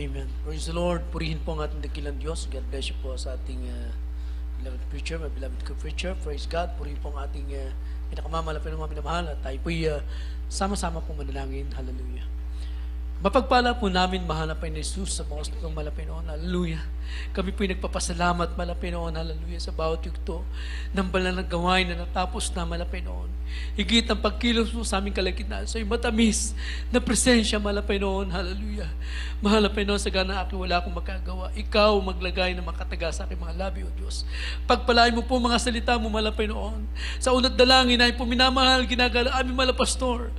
Amen. Praise the Lord. Purihin po ang ating dakilang Diyos. God bless you po sa ating beloved preacher, my beloved co-preacher. Praise God. Purihin po ang ating pinakamamalapit ng mga minamahal at tayo po'y sama-sama po manalangin. Hallelujah. Mapagpala po namin, mahal na Panginoon Jesus, sa mga ospitong malapinoon. Hallelujah. Kami po'y nagpapasalamat, malapinoon. Hallelujah. Sa bawat yugto ng banal na gawain na natapos na malapinoon. Higit ang pagkilos mo sa aming kalagitnaan. So yung matamis na presensya, malapinoon. Hallelujah. Mahal na Panginoon, sa gana aking wala akong magagawa. Ikaw maglagay na makataga sa aking mga labi, O Diyos. Pagpalain mo po mga salita mo, malapinoon. Sa unat dalangin ay po minamahal, ginagala aming malapastor.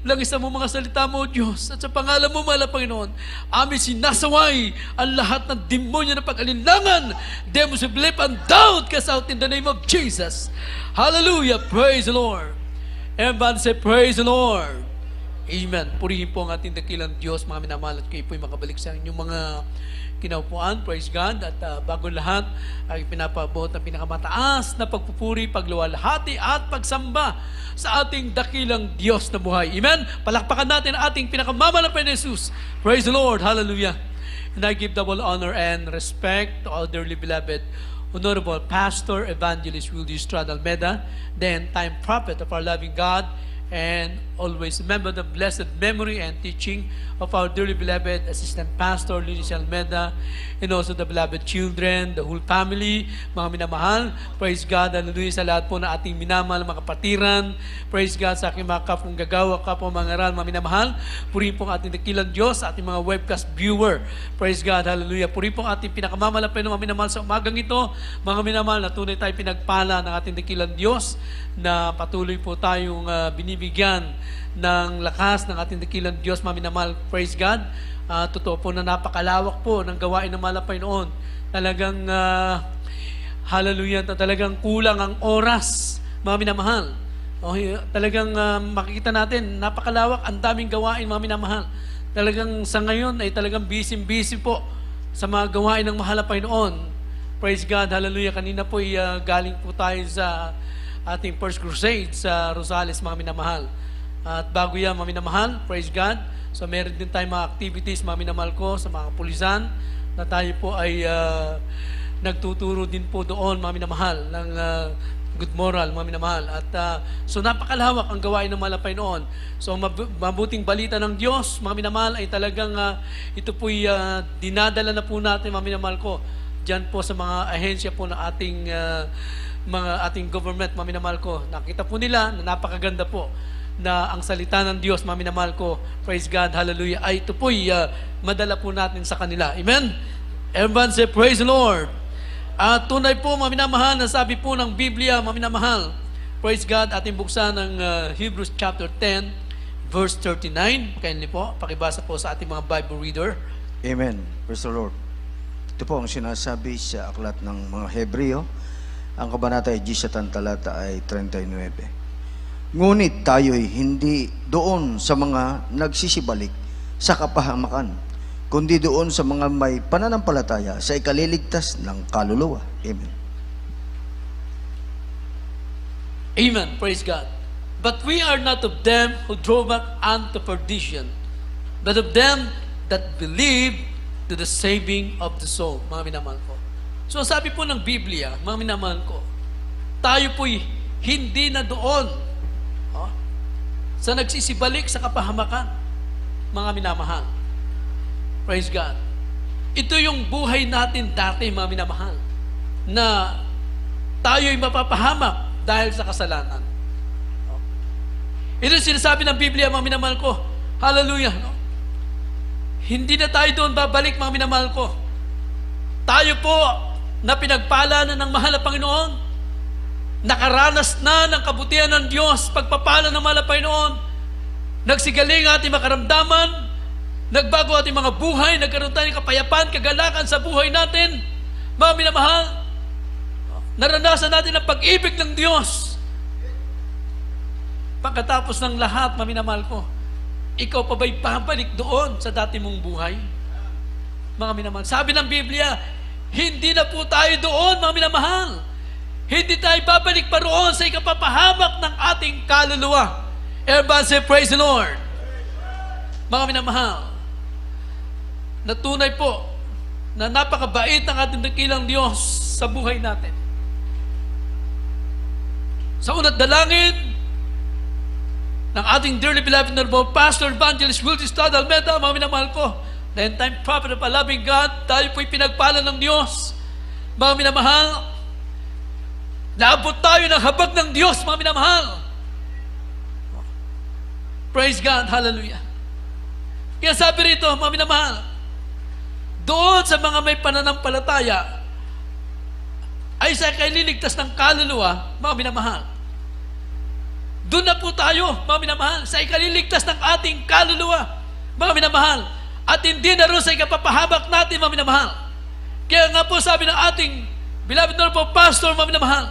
Langisa mo mga salita mo, O Diyos. At sa pangalan mo, malapinoon, aming sinasaway ang lahat ng demonyo na pag-alinlangan. Demons of belief and doubt cast out in the name of Jesus. Hallelujah. Praise the Lord. Everyone say, praise the Lord. Amen. Purihin po ang ating dakilang Diyos, mga minamahal, at kayo po'y makabalik sa inyong mga kinaupuan. Praise God. At bago lahat, ay pinapaabot ng pinakamataas na pagpupuri, pagluwalhati at pagsamba sa ating dakilang Diyos na buhay. Amen. Palakpakan natin ang ating pinakamamalapit na Jesus. Praise the Lord. Hallelujah. And I give double honor and respect to our dearly beloved Honorable Pastor Evangelist Wildy Estrada Almeda, the end-time prophet of our loving God, and always remember the blessed memory and teaching of our dearly beloved Assistant Pastor Linis Almeda, and also the beloved children, the whole family, mga minamahal. Praise God, hallelujah, sa lahat po na ating minamahal, mga kapatiran. Praise God sa aking mga kapong gagawa, kapong mga ngaral, mga minamahal. Purihin po ang ating dakilang Diyos, sa ating mga webcast viewer. Praise God, hallelujah. Purihin po ang ating pinakamamalapit ng mga minamahal sa umagang ito. Mga minamahal, na tunay tayo pinagpala ng ating dakilang Diyos, na patuloy po tayong binibigyan ng lakas ng ating dakilang Diyos, mga minamahal. Praise God. Totoo po na napakalawak po ng gawain ng malapay noon. Talagang hallelujah, talagang kulang ang oras, mga minamahal. Talagang makikita natin, napakalawak, ang daming gawain, mga minamahal. Talagang sa ngayon ay talagang busy po sa mga gawain ng mahalapay noon. Praise God, hallelujah. Kanina po galing po tayo sa ating First Crusade sa Rosales, mga minamahal. At bago yan, mga minamahal, praise God. So meron din tayong mga activities, mga minamahal ko, sa mga pulisan, na tayo po ay nagtuturo din po doon, mga minamahal, ng good moral, mga minamahal. At so napakalawak ang gawain ng malapay noon. So mabuting balita ng Diyos, mga minamahal, ay talagang ito po'y dinadala na po natin, mga minamahal ko, dyan po sa mga ahensya po na ating ating government, mga minamahal ko. Nakita po nila na napakaganda po na ang salita ng Diyos, mga minamahal ko, praise God, hallelujah, ay ito po'y madala po natin sa kanila. Amen? Everyone say, praise the Lord. Tunay po, mga minamahal, na sabi po ng Biblia, mga minamahal, praise God, ating buksan ng Hebrews chapter 10, verse 39. Kindly po, pakibasa po sa ating mga Bible reader. Amen. Praise the Lord. Ito po ang sinasabi sa aklat ng mga Hebreo. Ang kabanata ay 10 talata ay 39. Ngunit tayo'y hindi doon sa mga nagsisibalik sa kapahamakan, kundi doon sa mga may pananampalataya sa ikaliligtas ng kaluluwa. Amen. Amen. Praise God. But we are not of them who drove back unto perdition, but of them that believe to the saving of the soul. Mga minamahal ko. So sabi po ng Biblia, mga minamahal ko, tayo po'y hindi na doon sa nagsisibalik sa kapahamakan, mga minamahal. Praise God. Ito yung buhay natin dati, mga minamahal, na tayo'y mapapahamak dahil sa kasalanan. Ito yung sinasabi ng Biblia, mga minamahal ko. Hallelujah. Hindi na tayo doon babalik, mga minamahal ko. Tayo po na pinagpala na ng mahal na Panginoon, nakaranas na ng kabutihan ng Diyos, pagpapala ng mahal na Panginoon, nagsigaling ating makaramdaman, nagbago ating mga buhay, nagkaroon tayo ng kapayapaan, kagalakan sa buhay natin, mga minamahal, naranasan natin ang pag-ibig ng Diyos. Pagkatapos ng lahat, mga minamahal ko, ikaw pa ba'y babalik doon sa dati mong buhay? Mga minamahal, sabi ng Biblia, hindi na po tayo doon, mga minamahal. Hindi tayo babalik pa roon sa ikapapahamak ng ating kaluluwa. Everybody say, praise the Lord. Mga minamahal, na tunay po na napakabait ng ating dakilang Diyos sa buhay natin. Sa una't dalangin ng ating dearly beloved na Pastor Evangelist Wilson Estrada Almeda, mga minamahal ko, the end-time prophet of a loving God, tayo po'y pinagpala ng Diyos. Mga minamahal, naabot tayo ng habag ng Diyos, mga minamahal. Praise God, hallelujah. Kaya sabi rito, mga minamahal, doon sa mga may pananampalataya, ay sa kaililigtas ng kaluluwa, mga minamahal. Doon na po tayo, mga minamahal, sa ikaliligtas ng ating kaluluwa, mga minamahal. At hindi na rin sa ikapapahabak natin, mga minamahal. Kaya nga po sabi ng ating beloved Lord po, Pastor, mga minamahal,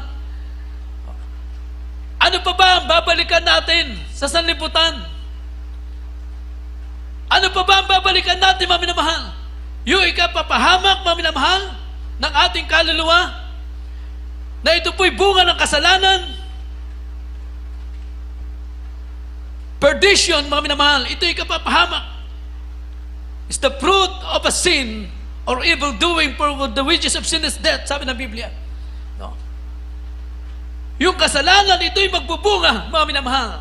ano pa ba ang babalikan natin sa sanlibutan? Ano pa ba ang babalikan natin, mga minamahal? Yung ikapapahamak, mga minamahal, ng ating kaluluwa, na ito po'y bunga ng kasalanan, perdition, mga minamahal, ito ikapapahamak. It's the fruit of a sin or evil doing, for the wages of sin is death, sabi ng Biblia. No? Yung kasalanan, ito'y magbubunga, mga minamahal.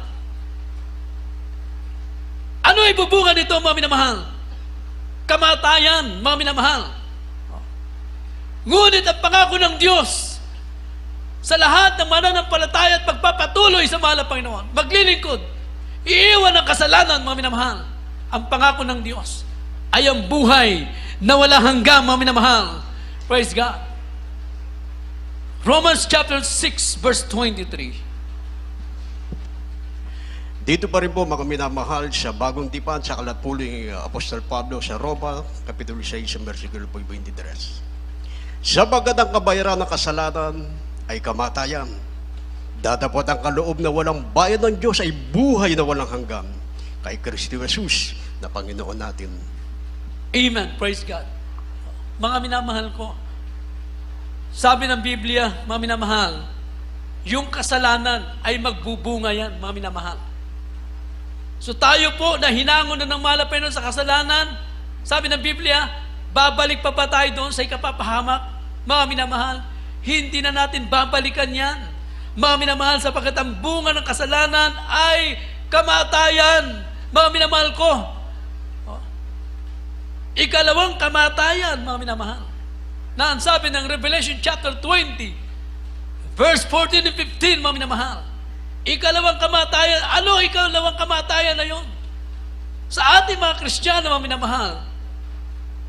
Ano ay bubunga nito, mga minamahal? Kamatayan, mga minamahal. Ngunit ang pangako ng Diyos sa lahat ng mananampalataya at pagpapatuloy sa mahal na Panginoon, maglilingkod, iiwan ang kasalanan, mga minamahal. Ang pangako ng Diyos ay ang buhay na wala hanggang, mga minamahal. Praise God. Romans chapter 6 verse 23. Dito pa rin po mga minamahal sa bagong tipan sa kalat puling Apostol Pablo sa Roma, Kapitulo 6, versikulo 23. Sabagat ang kabayaran ng kasalanan ay kamatayan, datapot ang kaloob na walang bayad ng Diyos ay buhay na walang hanggan kay Kristo Jesus na Panginoon natin. Amen. Praise God. Mga minamahal ko, sabi ng Biblia, mga minamahal, yung kasalanan ay magbubunga yan, mga minamahal. So tayo po na hinangon na ng mahal na Panginoon sa kasalanan, sabi ng Biblia, babalik pa ba tayo doon sa ikapapahamak? Mga minamahal, hindi na natin babalikan yan. Mga minamahal, sapagkat ang bunga ng kasalanan ay kamatayan. Mga minamahal ko, ikalawang kamatayan, mga minamahal, na ang sabi ng Revelation chapter 20, verse 14 and 15, mga minamahal, ikalawang kamatayan. Ano ikalawang kamatayan na yun? Sa ating mga Kristiyano, mga minamahal,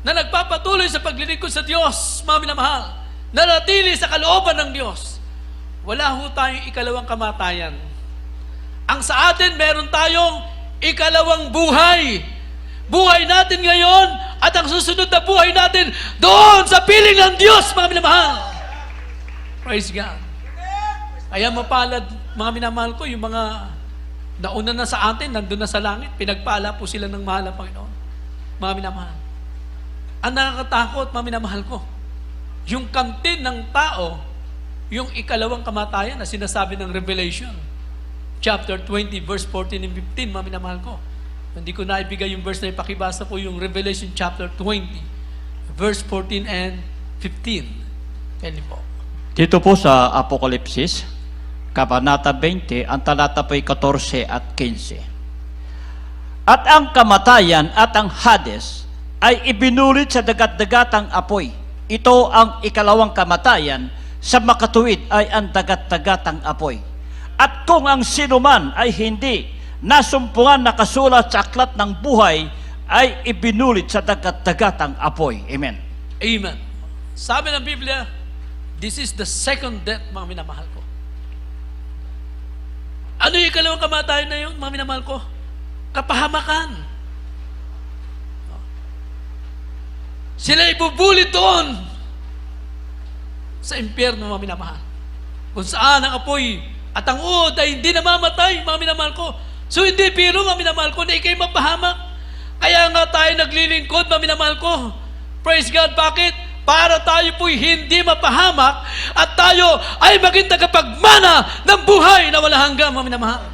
na nagpapatuloy sa paglilingkod sa Diyos, mga minamahal, nanatili sa kalooban ng Diyos, wala ho tayong ikalawang kamatayan. Ang sa atin, meron tayong ikalawang buhay. Buhay natin ngayon at ang susunod na buhay natin doon sa piling ng Diyos, mga minamahal. Praise God. Kaya mapalad, mga minamahal ko, yung mga nauna na sa atin, nandun na sa langit, pinagpala po sila ng mahal na Panginoon. Mga minamahal. Ang nakakatakot, mga minamahal ko, yung kamtin ng tao, yung ikalawang kamatayan na sinasabi ng Revelation, chapter 20, verse 14 and 15, mga minamahal ko. Hindi ko naibigay yung verse na ipakibasa po yung Revelation chapter 20, verse 14 and 15. Kaya po. Dito po sa Apokalipsis, Kabanata 20, ang talata po'y 14 at 15. At ang kamatayan at ang Hades ay ibinulit sa dagat-dagatang apoy. Ito ang ikalawang kamatayan, sa makatuwid ay ang dagat-dagatang apoy. At kung ang sinuman ay hindi nasumpungan nakasulat sa aklat ng buhay, ay ibinulit sa dagat-dagatang apoy. Amen. Amen. Sabi ng Biblia, this is the second death, mga minamahal ko. Ano yung ikalawang kamatayan na yun, mga minamahal ko? Kapahamakan. Sila ibubulit doon sa impyerno, mga minamahal. Kung saan ang apoy at ang uod ay hindi namamatay, mga minamahal ko. So hindi biro, mga minamahal ko, na ikay mapahamak. Kaya nga tayo naglilingkod, mga minamahal ko. Praise God. Bakit? Para tayo po'y hindi mapahamak at tayo ay maging tagapagmana ng buhay na wala hanggang, mga minamahal.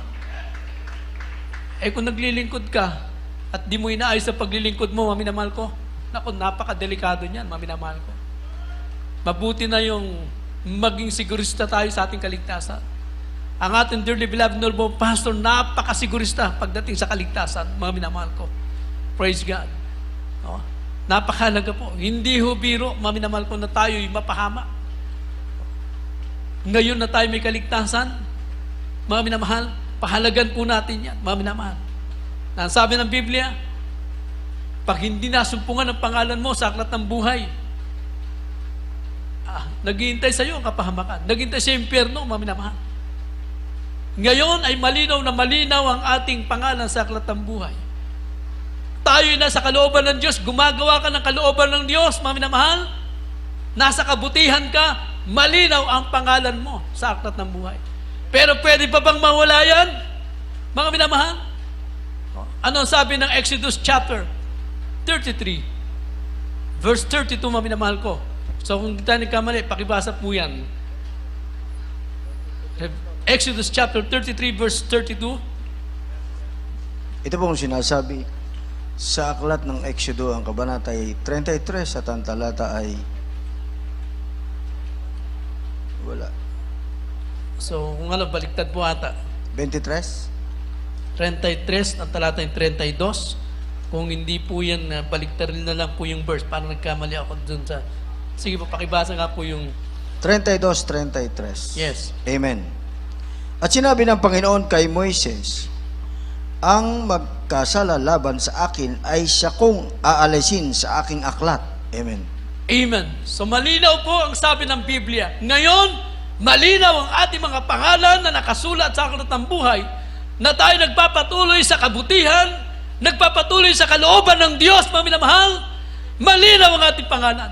Eh kung naglilingkod ka at di mo inaayos sa paglilingkod mo, mga minamahal ko, Naku, napakadelikado niyan, mga minamahal ko. Mabuti na yung maging sigurista tayo sa ating kaligtasan. Ang ating dearly beloved Honorable Pastor, napakasigurista pagdating sa kaligtasan, mga minamahal ko. Praise God. No? Napakahalaga po. Hindi ho biro, mga minamahal ko, na tayo'y mapahama. Ngayon na tayo may kaligtasan, mga minamahal, pahalagan po natin yan, mga minamahal. Ang sabi ng Biblia, pag hindi nasumpungan ang pangalan mo sa aklat ng buhay, naghihintay sa iyo ang kapahamakan. Naghihintay sa impyerno, mga minamahal. Ngayon ay malinaw na malinaw ang ating pangalan sa aklat ng buhay. Tayo'y nasa kalooban ng Diyos, gumagawa ka ng kalooban ng Diyos, mga minamahal. Nasa kabutihan ka, malinaw ang pangalan mo sa aklat ng buhay. Pero pwede pa bang mawala yan, mga minamahal? Ano ang sabi ng Exodus chapter 33, verse 32, mga minamahal ko? So kung hindi tayo nagkamali, pakibasa po yan. Exodus chapter 33, verse 32. Ito pong sinasabi sa aklat ng Exodo, ang kabanata ay 33 at ang talata ay wala. So kung ano, baliktad po ata. 23? 33, ang talata ay 32. Kung hindi po yan, baliktad na lang po yung verse. Parang nagkamali ako dun sa... Sige po, pakibasa nga po yung... 32-33. Yes. Amen. At sinabi ng Panginoon kay Moises, ang magkasala laban sa akin ay siya kong aalisin sa aking aklat. Amen. Amen. So malinaw po ang sabi ng Biblia. Ngayon, malinaw ang ating mga pangalan na nakasulat sa aklat ng buhay na tayo nagpapatuloy sa kabutihan, nagpapatuloy sa kalooban ng Diyos, mga minamahal. Malinaw ang ating pangalan.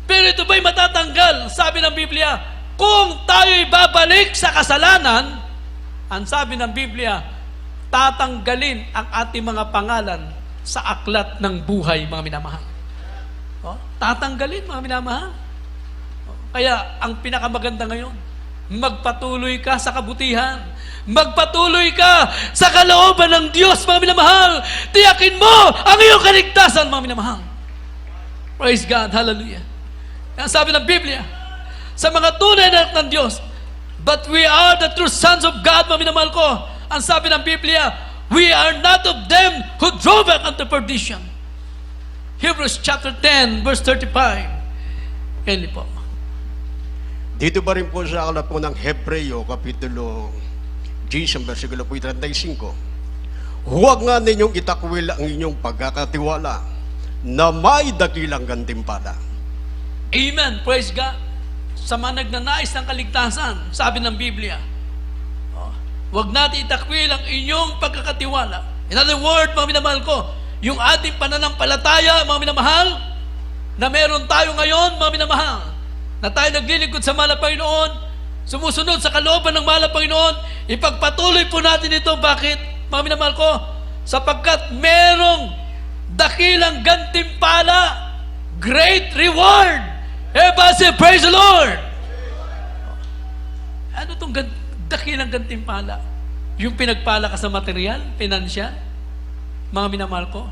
Pero ito ba'y matatanggal? Sabi ng Biblia, kung tayo'y babalik sa kasalanan, ang sabi ng Biblia, tatanggalin ang ating mga pangalan sa aklat ng buhay, mga minamahal. Tatanggalin, mga minamahal. Kaya, ang pinakamaganda ngayon, magpatuloy ka sa kabutihan. Magpatuloy ka sa kalooban ng Diyos, mga minamahal. Tiyakin mo ang iyong kaligtasan, mga minamahal. Praise God. Hallelujah. Ang sabi ng Biblia, sa mga tunay na anak ng Diyos, but we are the true sons of God, mga minamahal ko. Ang sabi ng Biblia, we are not of them who drove back unto perdition. Hebrews chapter 10, verse 35. Yan po. Dito ba rin po sa aklat po ng Hebreo, kapitulo 10, versikulo po 35. Huwag nga ninyong itakwil ang inyong pagkakatiwala na may dakilang gantimpala. Amen. Praise God. Sa mga nagnanais ng kaligtasan, sabi ng Biblia, huwag natin itakwil ang inyong pagkakatiwala. In other words, mga minamahal ko, yung ating pananampalataya, mga minamahal, na meron tayo ngayon, mga minamahal, na tayo naglilingkod sa mahal na Panginoon, sumusunod sa kalooban ng mahal na Panginoon, ipagpatuloy po natin ito. Bakit, mga minamahal ko? Sapagkat merong dakilang gantimpala, great reward. Everybody say, praise the Lord! Ano itong dakilang gantimpala? Yung pinagpala ka sa material, pinansyal? Mga minamahal ko,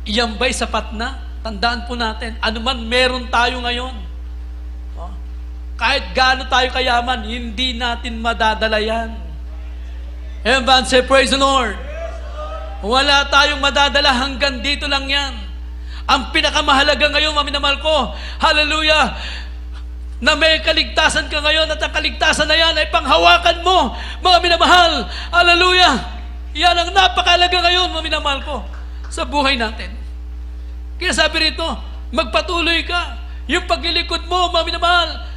iyan ba'y sapat na? Tandaan po natin, anuman meron tayo ngayon. Kahit gaano tayo kayaman, hindi natin madadala yan. Everybody say, praise the Lord! Wala tayong madadala, hanggang dito lang yan. Ang pinakamahalaga ngayon, mga minamahal ko, hallelujah, na may kaligtasan ka ngayon at ang kaligtasan na yan ay panghawakan mo, mga minamahal. Hallelujah! Yan ang napakahalaga ngayon, mga minamahal ko, sa buhay natin. Kaya sabi rito, magpatuloy ka. Yung paglilikod mo, mga minamahal,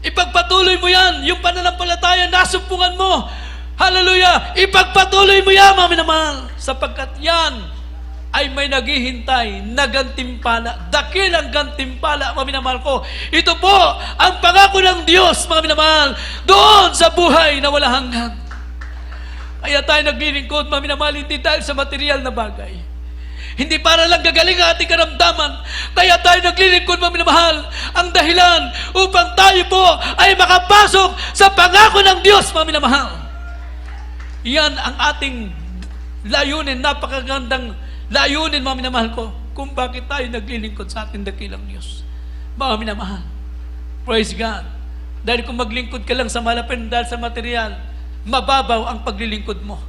ipagpatuloy mo yan. Yung pananampalataya, nasumpungan mo. Hallelujah! Ipagpatuloy mo yan, mga minamahal, sapagkat yan ay may naghihintay na gantimpala, dakilang gantimpala, mga minamahal ko. Ito po ang pangako ng Diyos, mga minamahal, doon sa buhay na wala hanggan. Kaya tayo naglilingkod, mga minamahal, hindi dahil sa material na bagay. Hindi para lang gagaling ang ating karamdaman. Kaya tayo naglilingkod, mga minamahal, ang dahilan upang tayo po ay makapasok sa pangako ng Diyos, mga minamahal. Yan ang ating layunin, napakagandang layunin, mga minamahal ko. kung bakit tayo naglilingkod sa ating dakilang Diyos. Mga minamahal, praise God. Dahil kung maglingkod ka lang sa malapit dahil sa material, mababaw ang paglilingkod mo.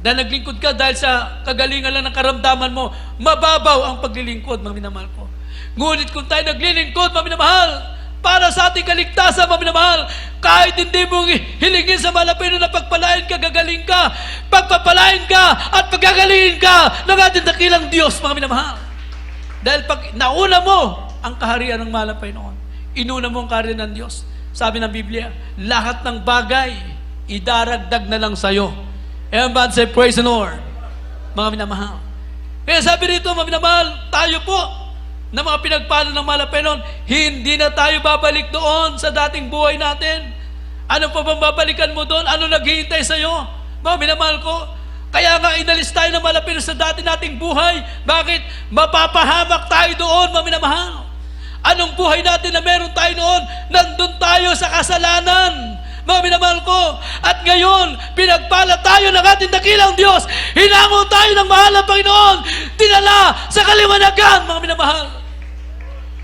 Dahil naglingkod ka dahil sa kagalingan lang ng karamdaman mo, mababaw ang paglilingkod, mga minamahal ko. Ngunit kung tayo naglilingkod, mga minamahal, para sa ating kaligtasan, mga minamahal, kahit hindi mo hilingin sa malapit na pagpalain ka, gagaling ka, pagpapalain ka, at pagagalingin ka ng ating dakilang Diyos, mga minamahal. Dahil pag nauna mo ang kaharian ng malapit noon, inuna mo ang kaharian ng Diyos. Sabi ng Biblia, lahat ng bagay, idaragdag na lang sa'yo. Everyone say, praise the Lord. Mga minamahal. Kaya sabi rito, mga minamahal, tayo po, na mga pinagpalo ng malapit noon, hindi na tayo babalik doon sa dating buhay natin. Ano pa bang babalikan mo doon? Ano naghihintay sa'yo? Mga minamahal ko, kaya nga inalis tayo ng malapit sa dati nating buhay. Bakit? Mapapahamak tayo doon, mga minamahal. Anong buhay natin na meron tayo noon? Nandun tayo sa kasalanan. Mga minamahal ko, at ngayon, pinagpala tayo ng ating dakilang Diyos. Hinango tayo ng mahal na Panginoon. Dinala sa kaliwanagan, mga minamahal.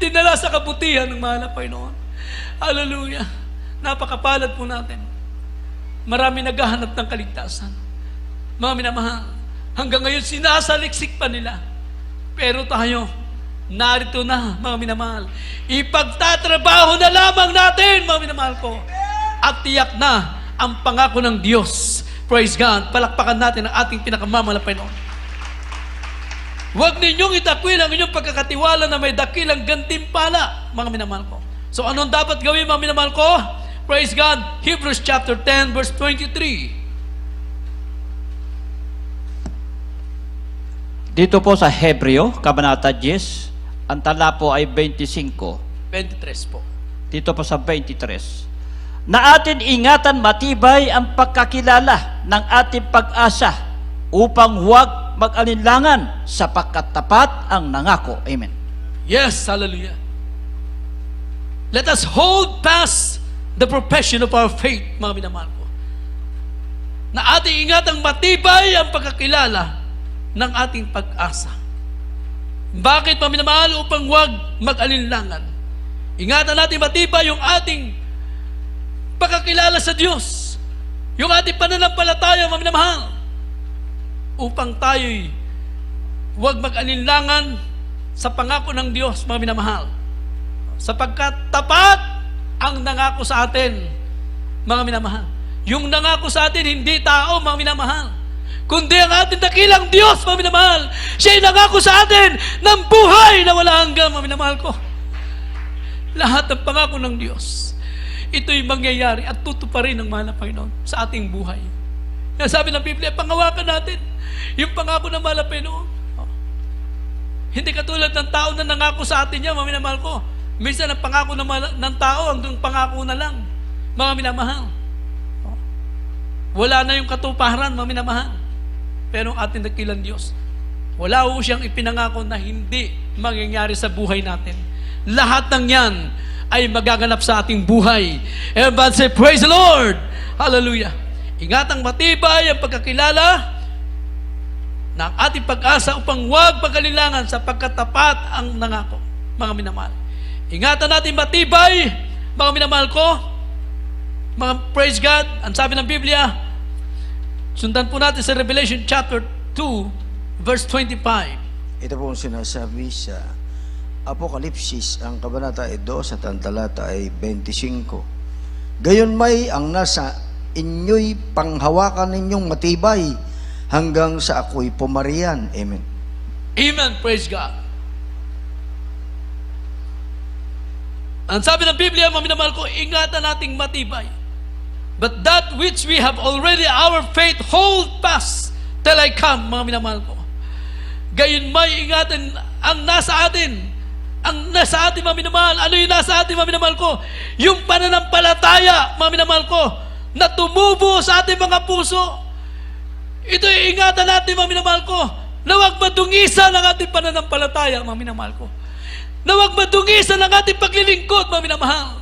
Dinala sa kabutihan ng mahal na Panginoon. Hallelujah. Napakapalad po natin. Marami naghahanap ng kaligtasan. Mga minamahal, hanggang ngayon sinasaliksik pa nila. Pero tayo, narito na, mga minamahal. Ipagtatrabaho na lamang natin, mga minamahal ko. At tiyak na ang pangako ng Diyos. Praise God. Palakpakan natin ang ating pinakamamalapan noon. Huwag ninyong itakwil ang inyong pagkakatiwala na may dakilang gantimpala, mga minamahal ko. So anong dapat gawin, mga minamahal ko? Praise God. Hebrews chapter 10 verse 23. Dito po sa Hebreo, Kabanata 10, ang tala po ay 25. 23 po. Dito po sa 23. Na atin ingatan matibay ang pagkakilala ng ating pag-asa upang huwag mag-alinlangan sapagkat tapat ang nangako. Amen. Yes, hallelujah. Let us hold fast the profession of our faith, mga minamahal ko. Na ating ingatang matibay ang pagkakilala ng ating pag-asa. Bakit, mga minamahal? Upang huwag mag-alinlangan. Ingatan natin matibay yung ating pagkakilala sa Diyos. Yung ating pananampalataya, mga minamahal. Upang tayo'y huwag mag-alinlangan sa pangako ng Diyos, mga minamahal. Sapagkat tapat ang nangako sa atin, mga minamahal. Yung nangako sa atin, hindi tao, mga minamahal, kundi ang ating dakilang Diyos, mga minamahal. Siya'y nangako sa atin ng buhay na wala hanggan, mga minamahal ko. Lahat ng pangako ng Diyos, ito'y mangyayari at tutuparin ng mahal na Panginoon sa ating buhay. Kaya sabi ng Biblia, pangawakan natin yung pangako ng mahal na Panginoon. Hindi katulad ng tao na nangako sa atin yan, mga minamahal ko. Minsan ang pangako ng tao, hanggang pangako na lang, mga minamahal. Wala na yung katuparan, mga minamahal. Pero ang ating dakilang Diyos, wala ho siyang ipinangako na hindi mangyayari sa buhay natin. Lahat ng yan ay magaganap sa ating buhay. Everybody say, praise the Lord! Hallelujah! Ingatang matibay ang pagkakilala ng ating pag-asa upang huwag pagkalilangan sapagkat tapat ang nangako, mga minamahal. Ingatan natin matibay, mga minamahal ko, mga praise God, ang sabi ng Biblia, sundan po natin sa Revelation chapter 2, verse 25. Ito po ang sinasabi sa Apokalipsis, ang kabanata 2 at ang talata ay 25. Gayon may ang nasa inyo'y panghawakan ninyong matibay hanggang sa ako'y pumarian. Amen. Amen. Praise God. Ang sabi ng Biblia, mga minamahal ko, ingatan nating matibay. But that which we have already, our faith, hold fast till I come, mga minamahal ko. Gayon may ingatan ang nasa atin. Ang nasa atin, mga minamahal. Ano yung nasa atin, mga minamahal ko? Yung pananampalataya, mga minamahal ko, na tumubo sa ating mga puso. Ito yung ingatan natin, mga minamahal ko, na huwag madungisan ang ating pananampalataya, mga minamahal ko. Na huwag madungisan ang ating paglilingkod, mga minamahal.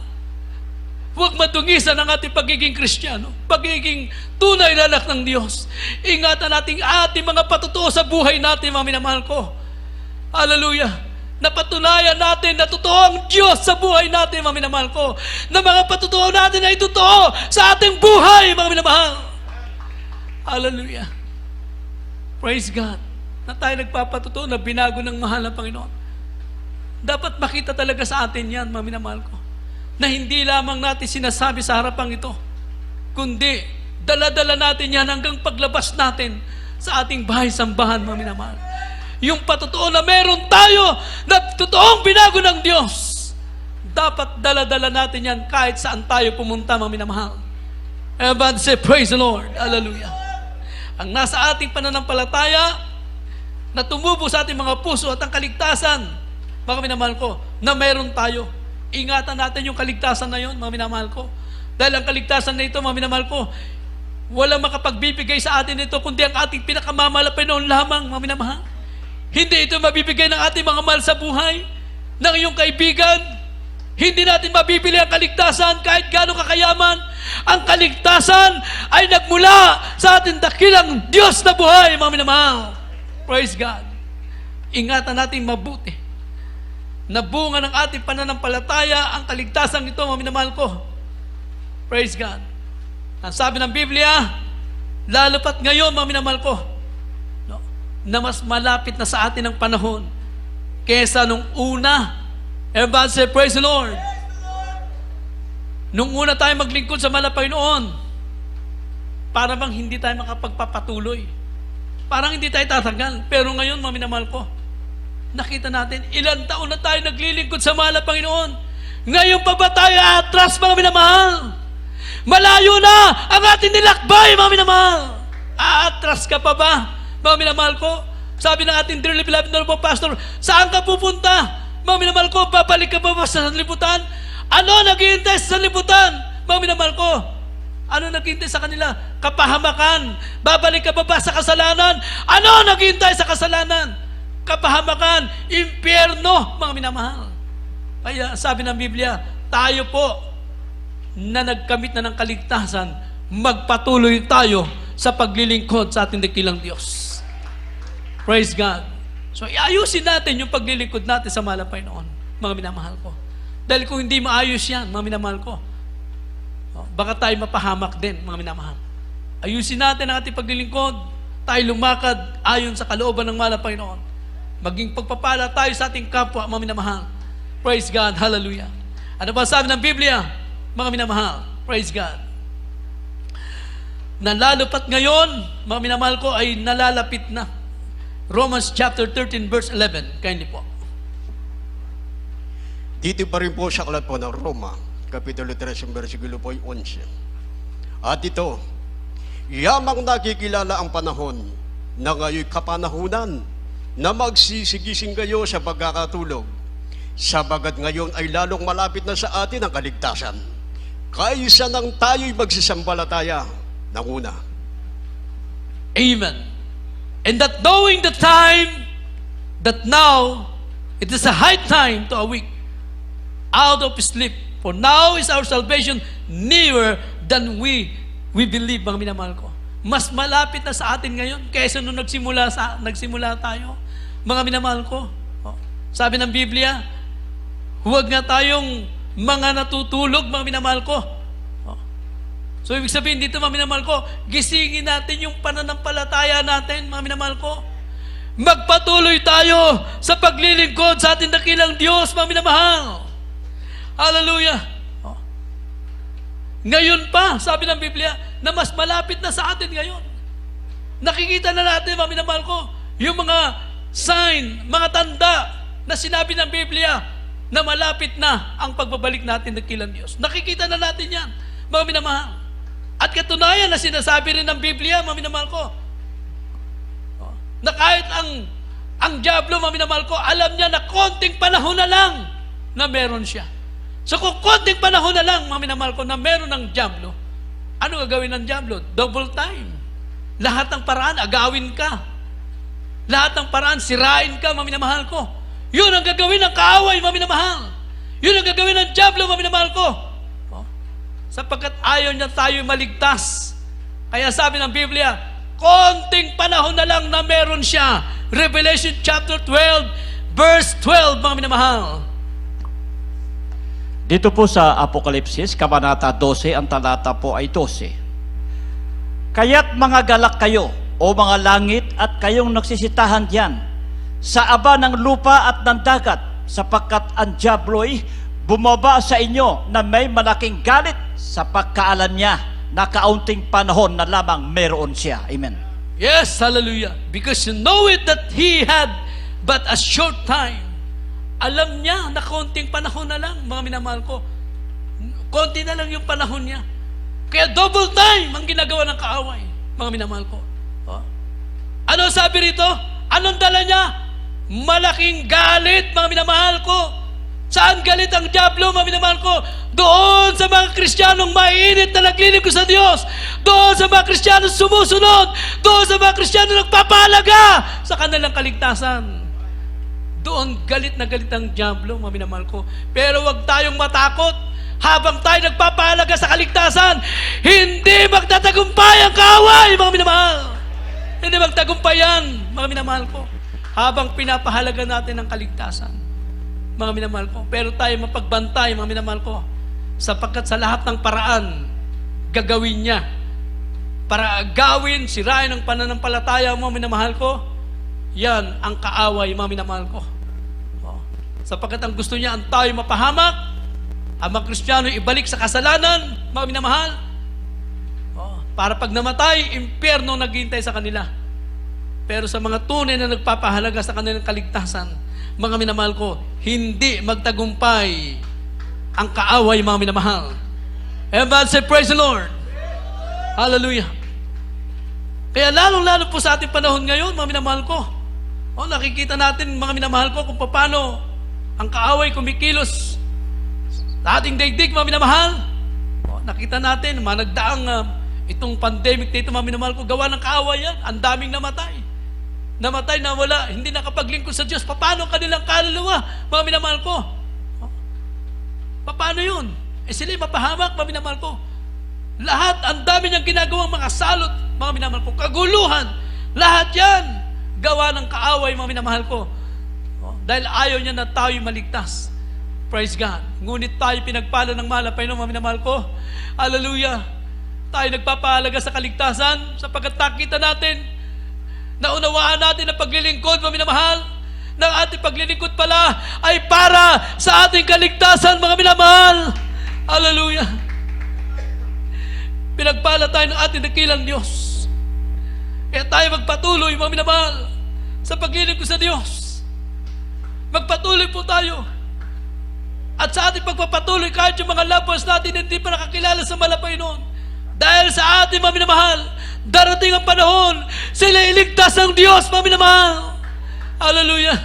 Huwag madungisan ang ating pagiging Kristiyano, pagiging tunay na anak ng Diyos. Ingatan natin ating mga patutuo sa buhay natin, mga minamahal ko. Hallelujah. Napatunayan natin na totoo ang Diyos sa buhay natin, mga minamahal ko. Na mga patutuo natin ay totoo sa ating buhay, mga minamahal. Hallelujah. Praise God. Na tayo nagpapatutuo na binago ng mahal na Panginoon. Dapat makita talaga sa atin yan, mga minamahal ko. Na hindi lamang natin sinasabi sa harapang ito, kundi dala-dala natin yan hanggang paglabas natin sa ating bahay-sambahan, mga minamahal. Yung patutuo na meron tayo na totoong binago ng Diyos. Dapat dala-dala natin yan kahit saan tayo pumunta, mga minamahal. Everybody say, praise the Lord. Hallelujah. Ang nasa ating pananampalataya na tumubo sa ating mga puso at ang kaligtasan, mga minamahal ko, na meron tayo. Ingatan natin yung kaligtasan na yun, mga minamahal ko. Dahil ang kaligtasan na ito, mga minamahal ko, walang makapagbibigay sa atin ito kundi ang ating pinakamamalapan noon lamang, mga minamahal. Hindi ito mabibigay ng ating mga mahal sa buhay, ng iyong kaibigan. Hindi natin mabibili ang kaligtasan kahit gaano kakayaman. Ang kaligtasan ay nagmula sa ating dakilang Diyos na buhay, mga minamahal. Praise God. Ingatan natin mabuti na bunga ng ating pananampalataya ang kaligtasan ito, mga minamahal ko. Praise God. Ang sabi ng Biblia, lalo pat ngayon, mga minamahal ko, na mas malapit na sa atin ang panahon kesa nung una. Everybody say, praise the Lord. Nung una tayo maglingkod sa mahal na Panginoon, para bang hindi tayo makapagpapatuloy. Parang hindi tayo tatagal. Pero ngayon, mga minamahal ko, nakita natin, ilang taon na tayo naglilingkod sa mahal na Panginoon. Ngayon pa ba tayo atras, mga minamahal? Malayo na ang ating nilakbay, mga minamahal. Aatras ka pa ba? Mga minamahal ko, sabi ng ating dearly beloved Honorable Pastor, saan ka pupunta? Mga minamahal ko, babalik ka ba sa sanlibutan? Ano naghihintay sa sanlibutan? Mga minamahal ko, ano naghihintay sa kanila? Kapahamakan. Babalik ka ba sa kasalanan? Ano naghihintay sa kasalanan? Kapahamakan, impyerno, mga minamahal. Kaya sabi ng Biblia, tayo po na nagkamit na ng kaligtasan, magpatuloy tayo sa paglilingkod sa ating dakilang Diyos. Praise God. So, iayusin natin yung paglilingkod natin sa mahal na Panginoon, mga minamahal ko. Dahil kung hindi maayos yan, mga minamahal ko, baka tayo mapahamak din, mga minamahal. Ayusin natin ang ating paglilingkod, tayo lumakad ayon sa kalooban ng mahal na Panginoon. Maging pagpapala tayo sa ating kapwa, mga minamahal. Praise God. Hallelujah. Ano ba sabi ng Biblia, mga minamahal? Praise God. Nalalapat ngayon, mga minamahal ko, ay nalalapit na. Romans chapter 13 verse 11. Kindly po. Dito pa rin po sa aklat po ng Roma, Kapitulo 13, versikulo po 11. At ito, yamang nakikilala ang panahon na ngayon kapanahunan na magsisigising kayo sa pagkakatulog, sabagat ngayon ay lalong malapit na sa atin ang kaligtasan. Kaysa nang tayo'y magsisambalataya ng una. Amen. And that knowing the time, that now it is a high time to awake out of sleep. For now is our salvation nearer than we believe, mga minamahal ko. Mas malapit na sa atin ngayon kaysa nung nagsimula tayo, mga minamahal ko. Sabi ng Biblia, huwag nga tayong mga natutulog, mga minamahal ko. So, ibig sabihin dito, mga minamahal ko, gisingin natin yung pananampalataya natin, mga minamahal ko. Magpatuloy tayo sa paglilingkod sa ating dakilang Diyos, mga minamahal. Hallelujah. Ngayon pa, sabi ng Biblia, na mas malapit na sa atin ngayon. Nakikita na natin, mga minamahal ko, yung mga sign, mga tanda na sinabi ng Biblia na malapit na ang pagbabalik natin dakilang Diyos. Nakikita na natin yan, mga minamahal. At katunayan na sinasabi rin ng Biblia, mga minamahal ko, na kahit ang dyablo, mga minamahal ko, alam niya na konting panahon na lang na meron siya. So kung konting panahon na lang, mga minamahal ko, na meron ng dyablo, ano gagawin ng dyablo? Double time. Lahat ng paraan, agawin ka. Lahat ng paraan, sirain ka, mga minamahal ko. Yun ang gagawin ng kaaway, mga minamahal. Yun ang gagawin ng dyablo, mga minamahal ko. Sapagkat ayaw niya tayo maligtas. Kaya sabi ng Biblia, konting panahon na lang na meron siya. Revelation chapter 12, verse 12, mga minamahal. Dito po sa Apokalipsis, Kabanata 12, ang talata po ay 12. Kaya't mga galak kayo, o mga langit, at kayong nagsisitahan diyan, sa aba ng lupa at ng dagat, sapagkat ang diablo'y bumaba sa inyo na may malaking galit sa pagkaalam niya na kaunting panahon na lamang meron siya. Amen. Yes, hallelujah. Because you know it that he had but a short time. Alam niya na konting panahon na lang, mga minamahal ko. Konti na lang yung panahon niya. Kaya double time ang ginagawa ng kaaway, mga minamahal ko. Oh. Ano sabi rito? Anong dala niya? Malaking galit, mga minamahal ko. Saan galit ang diablo, mga minamahal ko? Doon sa mga Kristiyanong mainit na naglilingkod sa Diyos. Doon sa mga Kristiyanong sumusunod. Doon sa mga Kristiyanong nagpapahalaga sa kanilang kaligtasan. Doon galit na galit ang diablo, mga minamahal ko. Pero wag tayong matakot. Habang tayo nagpapahalaga sa kaligtasan, hindi magtatagumpay ang kaaway, mga minamahal. Hindi magtagumpay yan, mga minamahal ko. Habang pinapahalaga natin ang kaligtasan, mga minamahal ko. Pero tayo mapagbantay, mga minamahal ko. Sapagkat sa lahat ng paraan, gagawin niya. Para gawin, sirain ang pananampalataya, mga minamahal ko. Yan ang kaaway, mga minamahal ko. Oh. Sapagkat ang gusto niya, ang tayo mapahamak, ang mga Kristiyano ibalik sa kasalanan, mga minamahal. Oh. Para pag namatay, impyerno naghihintay sa kanila. Pero sa mga tunay na nagpapahalaga sa kanilang kaligtasan, mga minamahal ko, hindi magtagumpay ang kaaway, mga minamahal. Everybody say, praise the Lord. Hallelujah. Kaya lalong-lalo po sa ating panahon ngayon, mga minamahal ko, nakikita natin, mga minamahal ko, kung paano ang kaaway kumikilos sa ating daigdig, mga minamahal. Nakita natin, mga nagdaang itong pandemic dito, mga minamahal ko, gawa ng kaaway yan. Ang daming namatay. Namatay na wala, hindi nakapaglingkod sa Diyos. Paano kanilang kaluluwa, mga minamahal ko? Paano yun? Sila'y mapahamak, mga minamahal ko. Lahat, ang dami niyang ginagawang mga salot, mga minamahal ko. Kaguluhan, lahat yan. Gawa ng kaaway, mga minamahal ko. Dahil ayaw niya na tayo'y maligtas. Praise God. Ngunit tayo pinagpala ng mahal na Panginoon, mga minamahal ko. Hallelujah. Tayo nagpapahalaga sa kaligtasan sapagkat nakita natin, naunawaan natin na paglilingkod, mga minamahal, ng ating paglilingkod pala ay para sa ating kaligtasan, mga minamahal. Hallelujah. Pinagpala tayo ng ating dakilang Diyos. Kaya tayo magpatuloy, mga minamahal, sa paglilingkod sa Diyos. Magpatuloy po tayo. At sa ating pagpapatuloy, kahit yung mga loved ones natin hindi pa nakakilala sa malapay noon, dahil sa ating, mga minamahal, darating ang panahon, sila iligtas ng Diyos, mga minamahal. Hallelujah.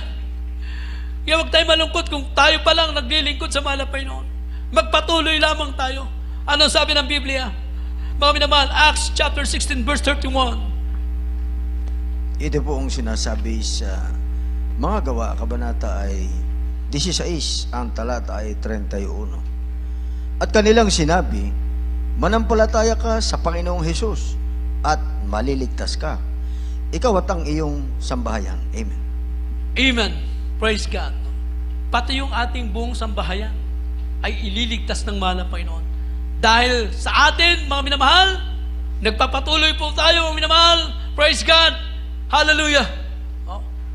Kaya huwag tayo malungkot kung tayo pa lang naglilingkod sa malapay noon. Magpatuloy lamang tayo. Ano sabi ng Biblia? Mga minamahal, Acts chapter 16, verse 31. Ito po ang sinasabi sa mga gawa, kabanata ay 16, ang talata ay 31. At kanilang sinabi, manampalataya ka sa Panginoong Hesus at maliligtas ka, ikaw at ang iyong sambahayan. Amen. Amen. Praise God. Pati yung ating buong sambahayan ay ililigtas ng mahal na Panginoon. Dahil sa atin, mga minamahal, nagpapatuloy po tayo, mga minamahal. Praise God. Hallelujah.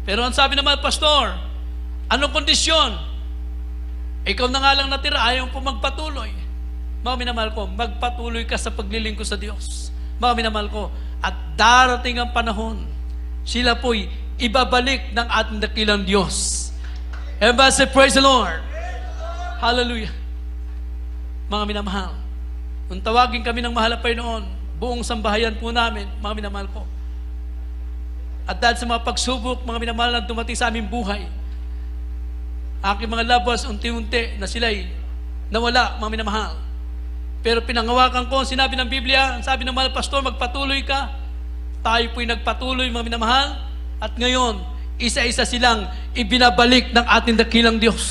Pero ang sabi naman, Pastor, anong kondisyon? Ikaw na nga lang natira, ayaw po magpatuloy. Mga minamahal ko, magpatuloy ka sa paglilingkod sa Diyos. Mga minamahal ko, at darating ang panahon, sila po'y ibabalik ng ating dakilang Diyos. Everybody say, praise the Lord. Hallelujah. Mga minamahal, kung tawagin kami ng mahal na Panginoon, buong sambahayan po namin, mga minamahal ko. At dahil sa mga pagsubok, mga minamahal na dumating sa aming buhay, aking mga labas, unti-unti na sila'y nawala, mga minamahal. Pero pinangawakan ko, sinabi ng Biblia, sabi ng mahal pastor, magpatuloy ka. Tayo po'y nagpatuloy, mga minamahal. At ngayon, isa-isa silang ibinabalik ng ating dakilang Diyos.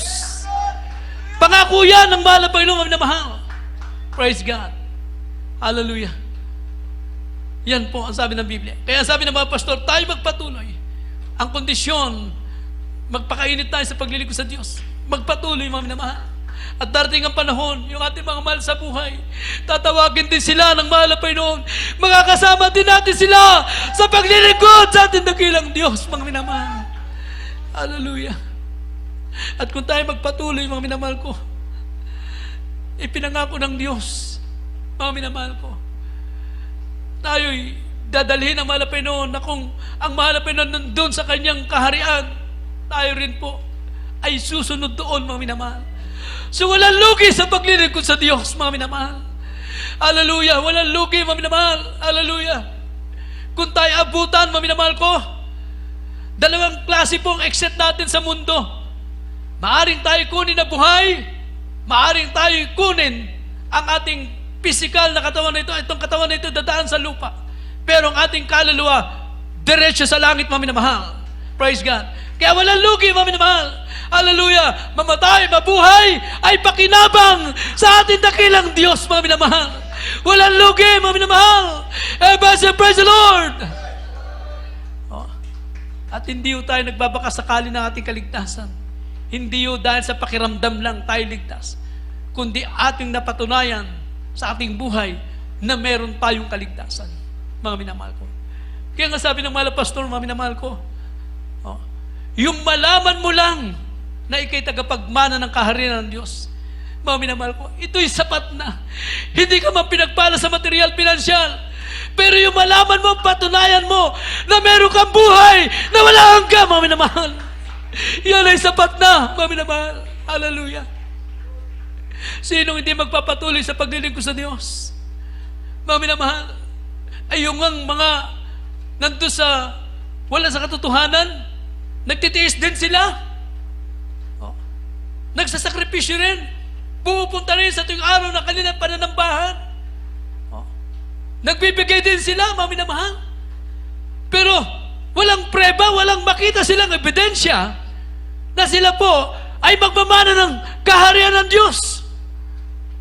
Pangako yan ng mahal na Panginoon, mga minamahal. Praise God. Hallelujah. Yan po ang sabi ng Biblia. Kaya sabi ng mga pastor, tayo magpatuloy. Ang kondisyon, Magpakainit tayo sa paglilingkod sa Diyos. Magpatuloy, mga minamahal. At darating ang panahon, yung ating mga mahal sa buhay, tatawagin din sila ng mahal na Panginoon. Makakasama din natin sila sa paglilingkod sa ating dakilang Diyos, mga minamahal. Hallelujah. At kung tayo magpatuloy, mga minamahal ko, ipinangako ng Diyos, mga minamahal ko, tayo'y dadalhin ang mahal na Panginoon na kung ang mahal na Panginoon nandun sa kanyang kaharian, tayo rin po ay susunod doon, mga minamahal. So walang lugi sa paglilingkod sa Diyos, mga minamahal. Hallelujah. Walang lugi, mga minamahal. Hallelujah. Kung tayo abutan, mga minamahal ko, dalawang klase pong exit natin sa mundo. Maaring tayo kunin na buhay, maaring tayo kunin ang ating physical na katawan na ito. Itong katawan na ito dadaan sa lupa. Pero ang ating kaluluwa, diretso sa langit, mga minamahal. Praise God. Kaya walang lugi, mga minamahal. Hallelujah! Mamatay, mabuhay, ay pakinabang sa ating dakilang Diyos, mga minamahal. Walang lugi, mga minamahal. Praise the Lord! Oh. At hindi ho tayo nagbabakasakali ng ating kaligtasan. Hindi ho dahil sa pakiramdam lang tayo ligtas, kundi ating napatunayan sa ating buhay na meron tayong kaligtasan, mga minamahal ko. Kaya nga sabi ng mahal na pastor, mga minamahal ko, oh, yung malaman mo lang na ikay tagapagmana ng kaharian ng Diyos, mga minamahal ko, ito'y sapat na. Hindi ka man pinagpala sa material, pinansyal, pero yung malaman mo, patunayan mo na meron kang buhay na wala hanggang, mga minamahal. Yan ay sapat na, mga minamahal. Hallelujah. Sinong hindi magpapatuloy sa paglilingkod sa Diyos, mga minamahal, ay yung mga nandun sa wala sa katotohanan, nagtitiis din sila. Nagsasakripisyo rin. Pumupunta rin sa tuwing araw na kanilang pananambahan. Nagbibigay din sila, mga minamahal. Pero walang preba, walang makita silang ebidensya na sila po ay magmamana ng kaharian ng Diyos.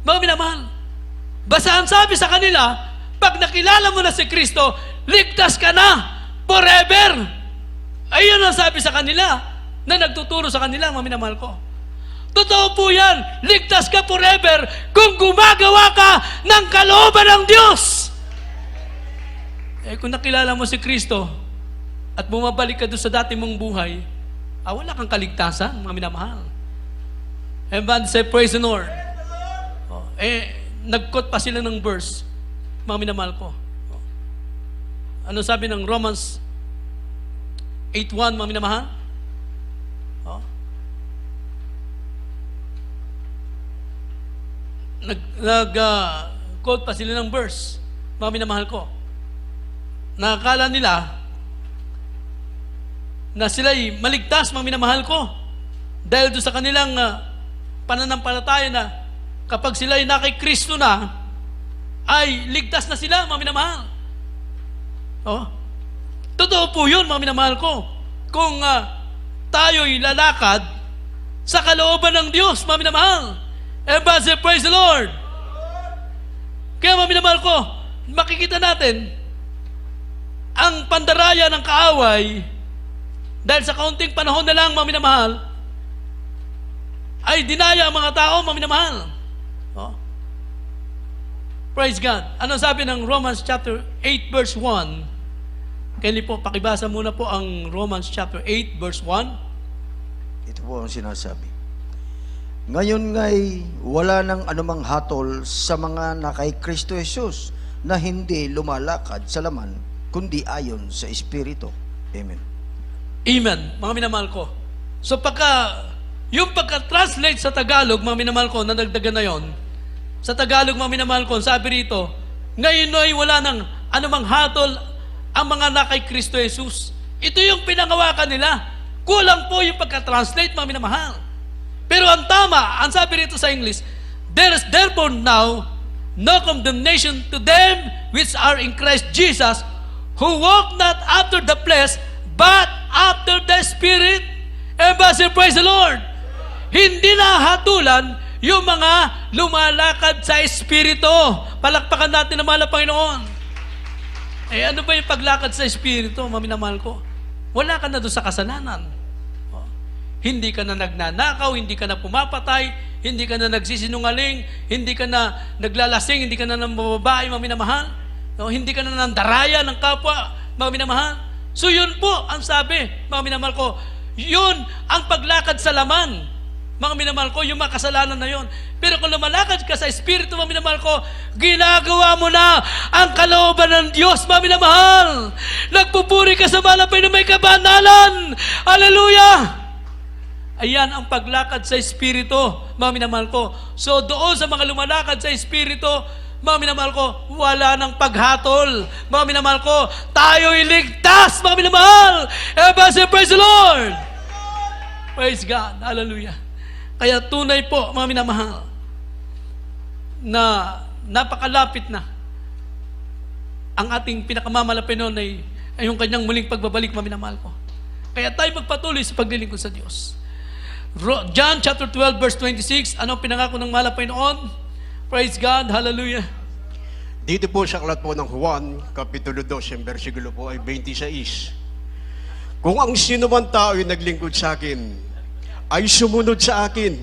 Mga minamahal, basta ang sabi sa kanila, pag nakilala mo na si Kristo, ligtas ka na forever. Ayun ang sabi sa kanila na nagtuturo sa kanila, mga minamahal ko. Totoo po yan. Ligtas ka forever kung gumagawa ka ng kalooban ng Diyos. Kung nakilala mo si Kristo at bumabalik ka doon sa dati mong buhay, wala kang kaligtasan, mga minamahal. Everybody say, praise the Lord. Nag-quote pa sila ng verse, mga minamahal ko. Ano sabi ng Romans 8:1, mga minamahal? Nag-quote pa sila ng verse, mga minamahal ko. Nakakala nila na sila'y maligtas, mga minamahal ko, dahil doon sa kanilang pananampalataya na kapag sila'y nakay Kristo na, ay ligtas na sila, mga minamahal. Totoo po yun, mga minamahal ko. Kung tayo'y lalakad sa kalooban ng Diyos, mga minamahal. Everybody say, praise the Lord. Kaya, mga minamahal ko, makikita natin ang pandaraya ng kaaway dahil sa kaunting panahon na lang, mga minamahal, ay dinaya ang mga tao, mga minamahal. Praise God. Ano sabi ng Romans chapter 8 verse 1? Kaya po, pakibasa muna po ang Romans chapter 8 verse 1. Ito po ang sinasabi. Ngayon nga'y wala nang anumang hatol sa mga na kay Kristo Jesus na hindi lumalakad sa laman, kundi ayon sa Espiritu. Amen. Amen, mga minamahal ko. So yung pagka-translate sa Tagalog, mga minamahal ko, nadagdagan na yon. Sa Tagalog, mga minamahal ko, sabi rito, ngayon ay wala nang anumang hatol ang mga na kay Kristo Jesus. Ito yung pinangawakan nila. Kulang po yung pagka-translate, mga minamahal. Pero ang tama, ang sabi rito sa English, there is therefore now no condemnation to them which are in Christ Jesus, who walk not after the flesh, but after the Spirit. Everybody praise the Lord. Hindi na hatulan yung mga lumalakad sa Espiritu. Palakpakan natin ang mahal na Panginoon. Ano ba yung paglakad sa Espiritu, mga minamahal ko? Wala ka na doon sa kasalanan. Hindi ka na nagnanakaw, hindi ka na pumapatay, hindi ka na nagsisinungaling, hindi ka na naglalasing, hindi ka na nambababae, mga minamahal. No, hindi ka na nandaraya ng kapwa, mga minamahal. So yun po ang sabi, mga minamahal ko, yun ang paglakad sa laman. Mga minamahal ko, yung mga kasalanan na yun. Pero kung lumalakad ka sa Espiritu, mga minamahal ko, ginagawa mo na ang kalooban ng Diyos, mga minamahal. Nagpupuri ka sa malapay na may kabanalan. Hallelujah! Ayan ang paglakad sa Espiritu, mga minamahal ko. So doon sa mga lumalakad sa Espiritu, mga minamahal ko, wala nang paghatol. Mga minamahal ko, tayo'y ligtas, mga minamahal. Everybody praise the Lord! Praise God. Hallelujah. Kaya tunay po, mga minamahal, na napakalapit na ang ating pinakamamalapit noon ay yung kanyang muling pagbabalik, mga minamahal ko. Kaya tayo magpatuloy sa paglilingkod sa Diyos. John chapter 12 verse 26, ano pinangako ng malapay noon? Praise God, hallelujah. Dito po sa aklat po ng Juan, Kapitulo 12, versikulo po ay 26. Kung ang sino man tao ay naglingkod sa akin, ay sumunod sa akin.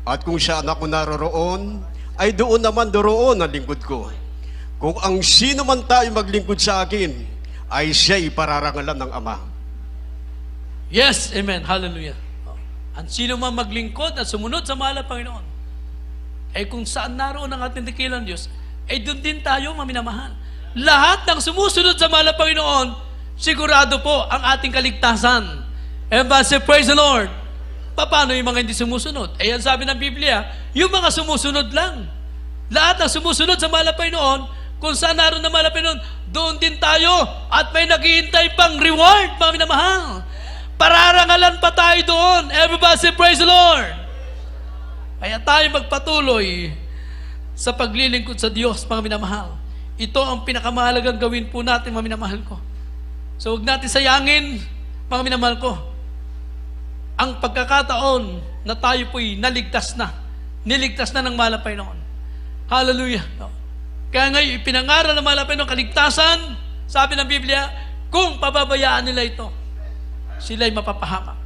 At kung saan ako naroroon, ay doon naman doroon ang lingkod ko. Kung ang sino man tayo maglingkod sa akin, ay siya'y pararangalan ng Ama. Yes, amen, hallelujah. Ang sino man maglingkod at sumunod sa mahal na Panginoon, ay kung saan naroon ang ating dakilang Diyos, ay doon din tayo, mga minamahal. Lahat ng sumusunod sa mahal na Panginoon, sigurado po ang ating kaligtasan. Everybody praise the Lord. Paano yung mga hindi sumusunod? Ayan sabi ng Biblia, yung mga sumusunod lang. Lahat ng sumusunod sa mahal na Panginoon, kung saan naroon na mahal na Panginoon, doon din tayo at may naghihintay pang reward, mga minamahal. Pararangalan pa tayo doon. Everybody say, praise the Lord. Kaya tayo magpatuloy sa paglilingkod sa Diyos, mga minamahal. Ito ang pinakamahalagang gawin po natin, mga minamahal ko. So huwag natin sayangin, mga minamahal ko, ang pagkakataon na tayo po'y naligtas na. Niligtas na ng mahal na Panginoon. Hallelujah. Kaya ngayon, ipinangaral ng mahal na Panginoon kaligtasan, sabi ng Biblia, kung pababayaan nila ito, sila'y mapapahamak.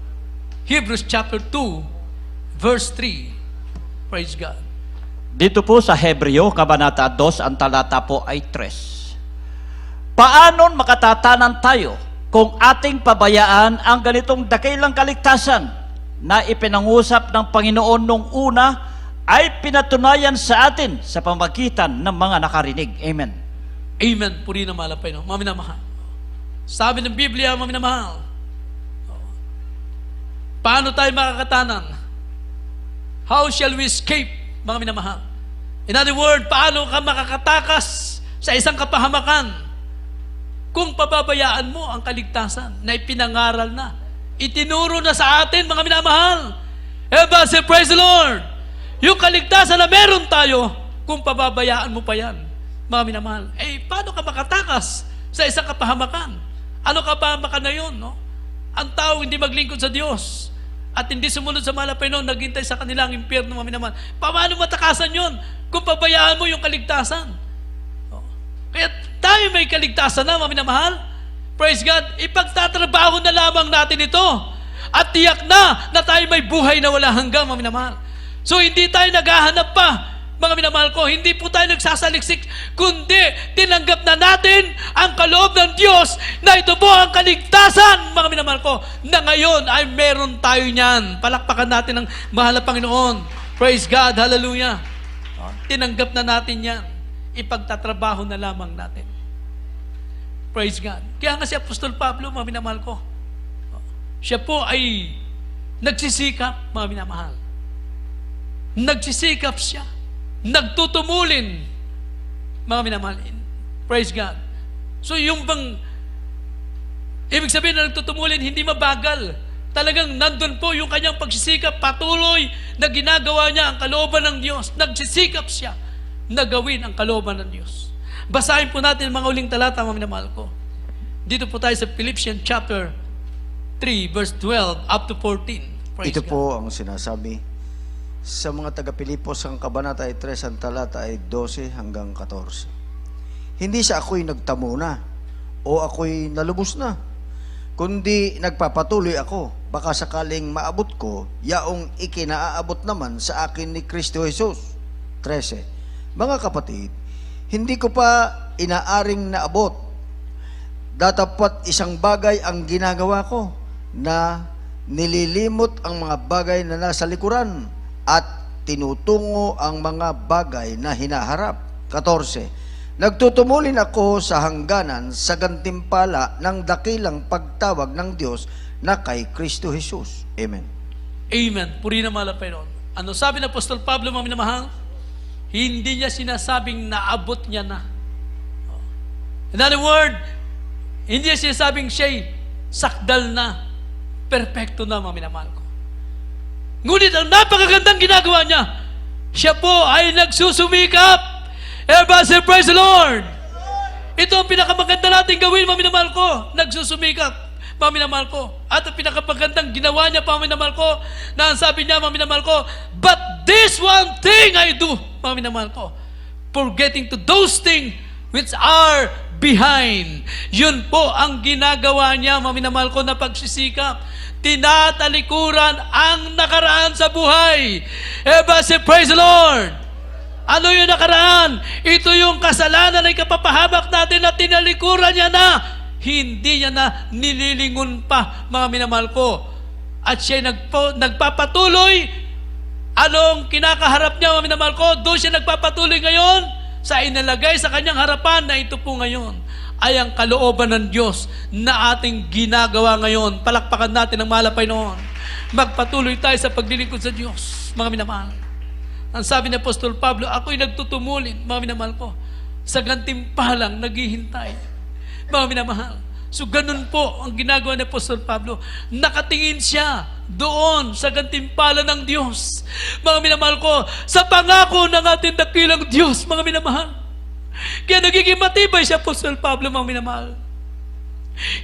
Hebrews chapter 2, verse 3. Praise God. Dito po sa Hebreo, Kabanata 2, ang talata po ay 3. Paano makatatanan tayo kung ating pabayaan ang ganitong dakilang kaligtasan na ipinangusap ng Panginoon nung una ay pinatunayan sa atin sa pamagitan ng mga nakarinig. Amen. Amen. Puri na mahal na Panginoon. Mga minamahal. Sabi ng Biblia, mga minamahal, paano tayo makakatanan? How shall we escape, mga minamahal? In other words, paano ka makakatakas sa isang kapahamakan kung pababayaan mo ang kaligtasan na ipinangaral na, itinuro na sa atin, mga minamahal? Everybody say, praise the Lord! Yung kaligtasan na meron tayo, kung pababayaan mo pa yan, mga minamahal, paano ka makatakas sa isang kapahamakan? Ano kapahamakan na yun, no? Ang tao hindi maglingkod sa Diyos at hindi sumunod sa mahal na Panginoon, naghintay sa kanilang impyerno, mga minamahal. Paano matakasan yun kung pabayaan mo yung kaligtasan? Kaya tayo may kaligtasan na, mga minamahal. Praise God. Ipagtatrabaho na lamang natin ito. At tiyak na tayo may buhay na wala hanggang, mga minamahal. So hindi tayo naghahanap pa, mga minamahal ko. Hindi po tayo nagsasaliksik, kundi tinanggap na natin ang kaloob ng Diyos na ito po ang kaligtasan, mga minamahal ko, na ngayon ay meron tayo niyan. Palakpakan natin ang mahal na Panginoon. Praise God. Hallelujah. Tinanggap na natin yan. Ipagtatrabaho na lamang natin. Praise God. Kaya nga si Apostol Pablo, mga minamahal ko, siya po ay nagsisikap, mga minamahal. Nagsisikap siya. Nagtutumulin, mga minamahal. Praise God. So yung bang, ibig sabihin na nagtutumulin, hindi mabagal. Talagang nandun po yung kanyang pagsisikap, patuloy na ginagawa niya ang kalooban ng Diyos. Nagsisikap siya na gawin ang kalooban ng Diyos. Basahin po natin mga uling talata, mga minamahal ko. Dito po tayo sa Philippians chapter 3, verse 12 up to 14. Praise Ito God. po ang sinasabi sa mga taga-Pilipos, ang kabanata ay 3, ang talata ay 12 hanggang 14. Hindi sa ako'y nagtamo na o ako'y nalubos na, kundi nagpapatuloy ako baka sakaling maabot ko, yaong ikinaaabot naman sa akin ni Kristo Jesus. 13. Mga kapatid, hindi ko pa inaaring naabot. Datapat isang bagay ang ginagawa ko, na nililimot ang mga bagay na nasa likuran at tinutungo ang mga bagay na hinaharap. 14. Nagtutumulin ako sa hangganan sa gantimpala ng dakilang pagtawag ng Diyos na kay Kristo Jesus. Amen. Amen. Puri na mahal na Panginoon. Ano sabi ng Apostol Pablo, mga minamahal? Hindi niya sinasabing naabot niya na. In other word, hindi niya sinasabing siya'y sakdal na, perpekto na, mga minamahal ko. Ngunit ang napakagandang ginagawa niya, siya po ay nagsusumikap. Everybody say, praise the Lord! Ito ang pinakamaganda natin gawin, mga minamahal ko. Nagsusumikap, mga minamahal ko. At ang pinakamagandang ginawa niya, mga minamahal ko, na ang sabi niya, mga minamahal ko, but this one thing I do, mga minamahal ko, forgetting to those things which are behind. Yun po ang ginagawa niya, mga minamahal ko, na pagsisikap. Tinatalikuran ang nakaraan sa buhay. Everybody say, praise the Lord! Ano yung nakaraan? Ito yung kasalanan ay kapapahabak natin na tinalikuran niya na. Hindi niya na nililingon pa, mga minamahal ko. At siya nagpapatuloy. Anong kinakaharap niya, mga minamahal ko? Doon siya nagpapatuloy ngayon sa inalagay sa kanyang harapan na ito po ngayon ay ang kalooban ng Diyos na ating ginagawa ngayon. Palakpakan natin ang mahal na Panginoon. Magpatuloy tayo sa paglilingkod sa Diyos, mga minamahal. Ang sabi ni Apostol Pablo, ako'y nagtutumulin, mga minamahal ko, sa gantimpalang naghihintay. Mga minamahal. So ganun po ang ginagawa ni Apostol Pablo. Nakatingin siya doon sa gantimpala ng Diyos. Mga minamahal ko, sa pangako ng ating dakilang Diyos, mga minamahal. Kaya nagiging matibay si Apostol Pablo, mga minamahal.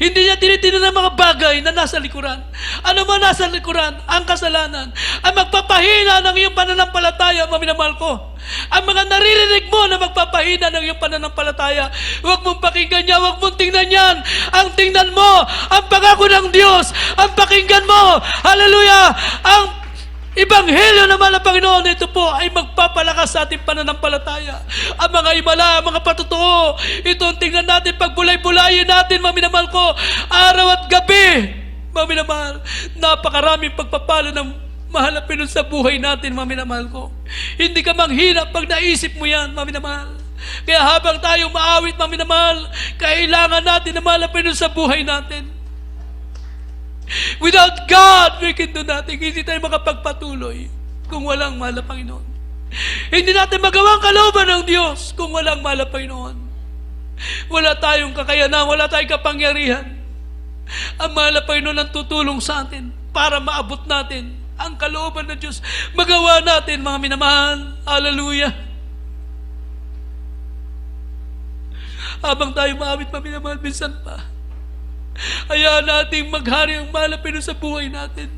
Hindi niya tinitingnan ng mga bagay na nasa likuran. Ano man nasa likuran? Ang kasalanan. Ang magpapahina ng iyong pananampalataya, mga minamahal ko. Ang mga naririnig mo na magpapahina ng iyong pananampalataya, huwag mong pakinggan niya, huwag mong tingnan yan. Ang tingnan mo, ang pangako ng Diyos, ang pakinggan mo. Hallelujah! Ang Ebanghelyo naman ng Panginoon, ito po ay magpapalakas sa ating pananampalataya. Ang mga himala, ang mga patotoo, ito ang tingnan natin, pagbulay-bulayin natin, mga minamahal ko, araw at gabi. Mga minamahal, napakaraming pagpapala ng mahal na Panginoon sa buhay natin, mga minamahal ko. Hindi ka manghina pag naisip mo yan, mga minamahal. Kaya habang tayo maawit, mga minamahal, kailangan natin na mahal na Panginoon sa buhay natin. Without God, we can do nothing. Hindi tayo makapagpatuloy kung walang mahal na Panginoon. Hindi natin magawa ang kalooban ng Diyos kung walang mahal na Panginoon. Wala tayong kakayanan, wala tayong kapangyarihan. Ang mahal na Panginoon ang tutulong sa atin para maabot natin ang kalooban ng Diyos. Magawa natin, mga minamahal. Hallelujah. Habang tayo maawit, mga minamahal, minsan pa, hayaan natin maghari ang mahal na Panginoon sa buhay natin.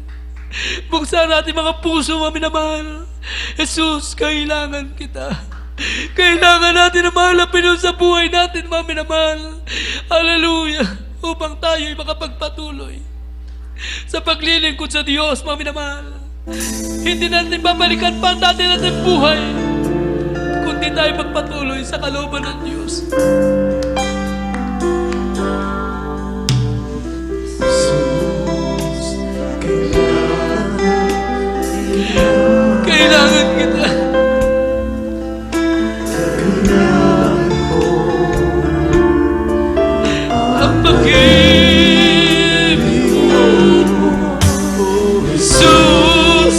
Buksan natin mga puso, mga minamahal. Jesus, kailangan kita. Kailangan natin ang mahal na Panginoon sa buhay natin, mga minamahal. Hallelujah. Upang tayo ay makapagpatuloy sa paglilingkod sa Diyos, mga minamahal. Hindi natin babalikan pa ang dati natin buhay, kundi tayo magpatuloy sa kalooban ng Diyos. Kailangan kita. Ang pag-ibig mo, Jesus.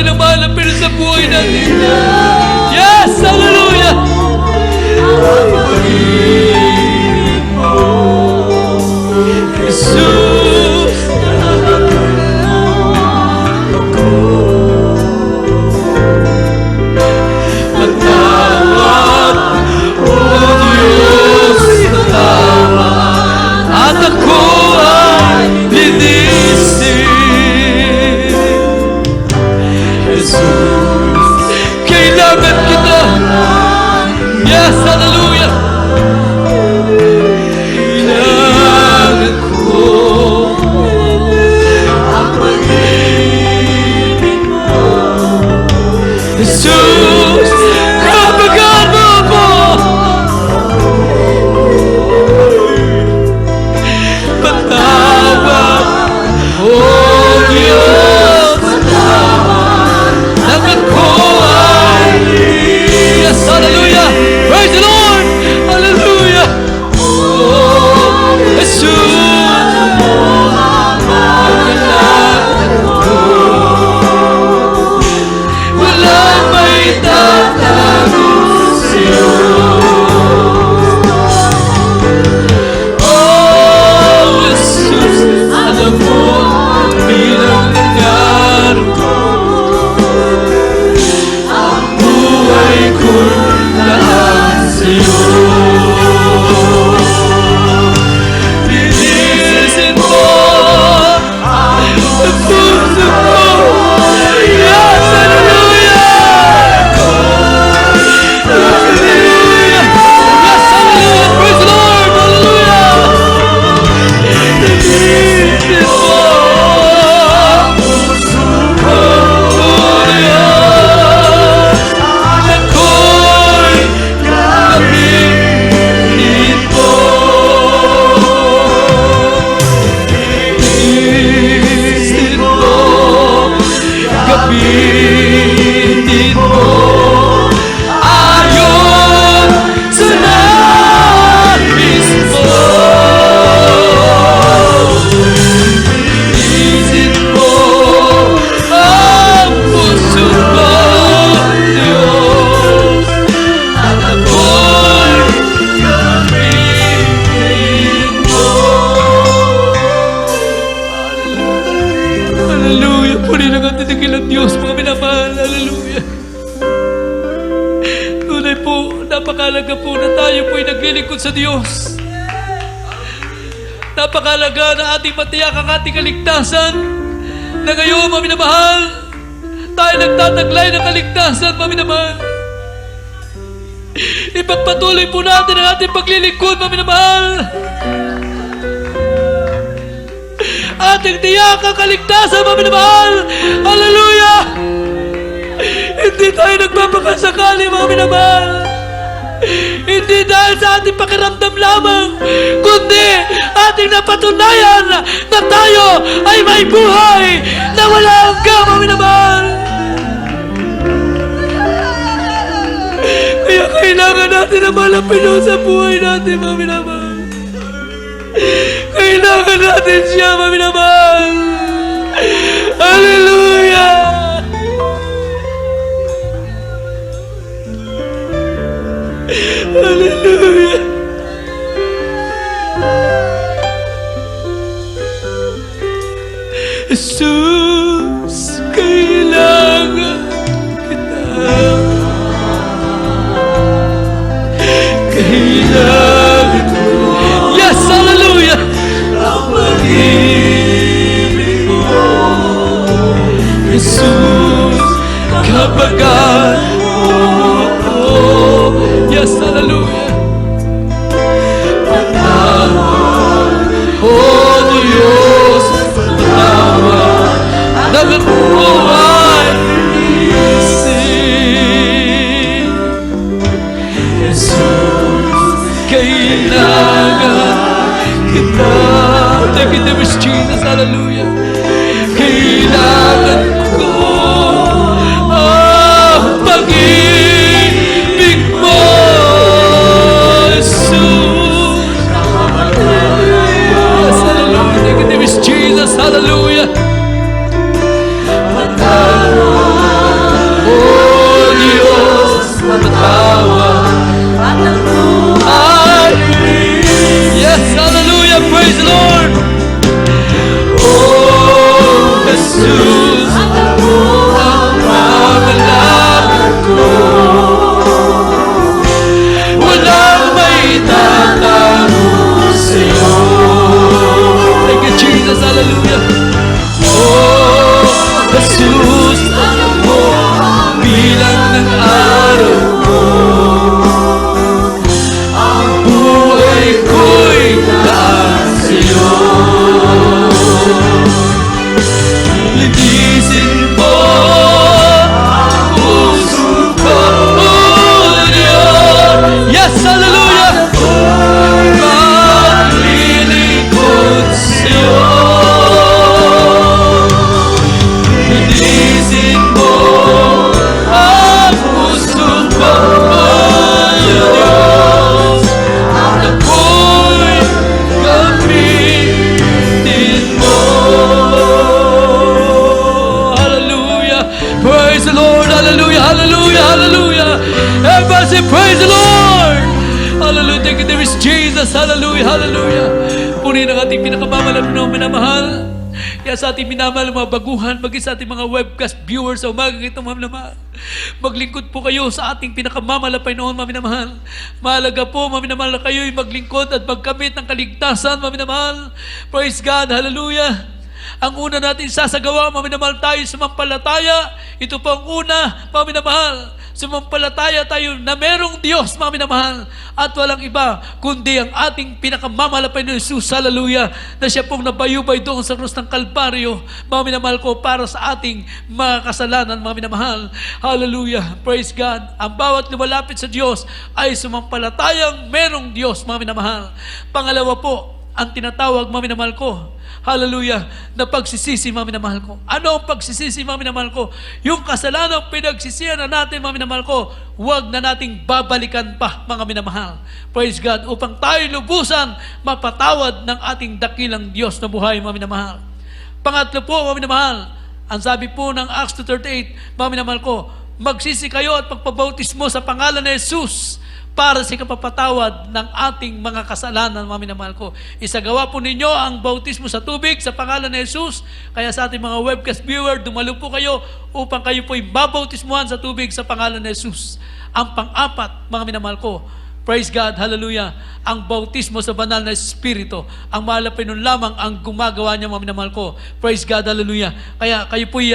minamahal na pero sa buhay natin. Yes! Hallelujah! Jesus! Patawad, O Diyos, patawad, at ako ay linisin. Jesus, kailangan kita. Yes, hallelujah. Kailangan ko ang pag-ibig mo. Jesus, kapagaan mo ako. Patawad, O Diyos, patawad, nang ako ay yes, hallelujah. Praise the Lord. Hallelujah. Oh, Jesus. Walang may tatago sa'yo. Oh, Jesus. Alam mo, bilang nangyari ko, ang buhay ko lahat sa'yo. Linisin mo ang puso ko. Yes, hallelujah! Hallelujah! Yes, hallelujah! Praise the Lord! Hallelujah! Linisin mo ang puso ko. Yes! Ako'y gamitin mo. Linisin mo, gamitin mo, ayon sa nais mo. Linisin mo ang puso ko, Diyos, at ako'y gamitin mo. Hallelujah! Purihin ang ating dakilang Diyos, mga minamahal. Hallelujah! Tunay po, napakalaga po na tayo po'y naglilingkod sa Diyos. Napakalaga na ating matiyak ang ating kaligtasan, na ngayon, mga minamahal, tayo nagtataglay ng kaligtasan, mga minamahal. Ipagpatuloy po natin ang ating paglilingkod, mga minamahal. Ating tiyak ang kaligtasan, mga minamahal. Hallelujah! Hindi tayo nagpapakasakali, mga minamahal. Hindi dahil sa ating pakiramdam lamang, kundi ating napatunayan na tayo ay may buhay na wala hanggang, mga minamahal. Kaya kailangan natin ang malapino sa buhay natin, mga minamahal. Kailangan natin siya, mga minamahal. Hallelujah! Hallelujah! Jesus, kailangan kita. Kailangan ko. Yes, hallelujah! Ang pag-ibig mo, Jesus, kapagaan mo. Yes, hallelujah! Patawad, O Diyos, patawad, nang ako ay linisin. Jesus, kailangan kita. Thank you, dear Jesus, hallelujah. Kailangan ko ang pag-ibig mo, Jesus. Yes, hallelujah. Thank you, dear Jesus, hallelujah. Patawad, Jesus, alam mo ang paglalakad ko. Walang may tatanong sa'yo. Thank you, Jesus. Hallelujah. Oh, Jesus, alam mo ang bilang ng araw ko. Ang buhay ko'y daan sa'yo. Linisin mo ang puso ko, oh Diyos. Yes, hallelujah. Maglilingkod sa'yo. Linisin mo ang puso ko, oh Diyos. At ako'y gamitin mo. Hallelujah. Praise the Lord. Hallelujah. Hallelujah. Hallelujah. Everybody say, praise the Lord. Hallelujah. Thank you, there is Jesus. Hallelujah. Hallelujah. Puri ng ating pinakamamalat na minamahal. Kaya sa ating minamahal mga baguhan, maging sa ating mga webcast viewers sa umaga itong minamahal. Maglingkod po kayo sa ating pinakamamalapay noon, minamahal. Mahalaga po, minamahal, na kayo'y maglingkod at magkamit ng kaligtasan, minamahal. Praise God. Hallelujah. Ang una natin sasagawa, minamahal, tayo sumampalataya. Ito po ang una, minamahal. Sumampalataya tayo na merong Diyos, minamahal, at walang iba kundi ang ating pinakamamalapay na Jesus, hallelujah, na siya pong nabayubay doon sa krus ng Kalbaryo, minamahal ko, para sa ating mga kasalanan, minamahal. Hallelujah, praise God. Ang bawat lumalapit sa Diyos ay sumampalatayang merong Diyos, minamahal. Pangalawa po, ang tinatawag, minamahal ko, hallelujah, na pagsisisi, minamahal ko. Ano ang pagsisisi, minamahal ko? Yung kasalanang pinagsisihan na natin, minamahal ko, huwag na nating babalikan pa, mga minamahal. Praise God, upang tayo lubusan mapatawad ng ating dakilang Diyos na buhay, mga minamahal. Pangatlo po, mga minamahal, ang sabi po ng Acts 2:38, mga minamahal ko, magsisi kayo at magpabautismo sa pangalan ni Jesus para sa kapapatawad ng ating mga kasalanan, mga minamahal ko. Isagawa po ninyo ang bautismo sa tubig sa pangalan ni Jesus. Kaya sa ating mga webcast viewer, dumalo po kayo upang kayo po'y babautismuhan sa tubig sa pangalan ni Jesus. Ang pang-apat, mga minamahal ko, praise God, hallelujah, ang bautismo sa banal na Espiritu. Ang malapay nun lamang ang gumagawa niya, mga minamahal ko. Praise God, hallelujah. Kaya kayo po'y,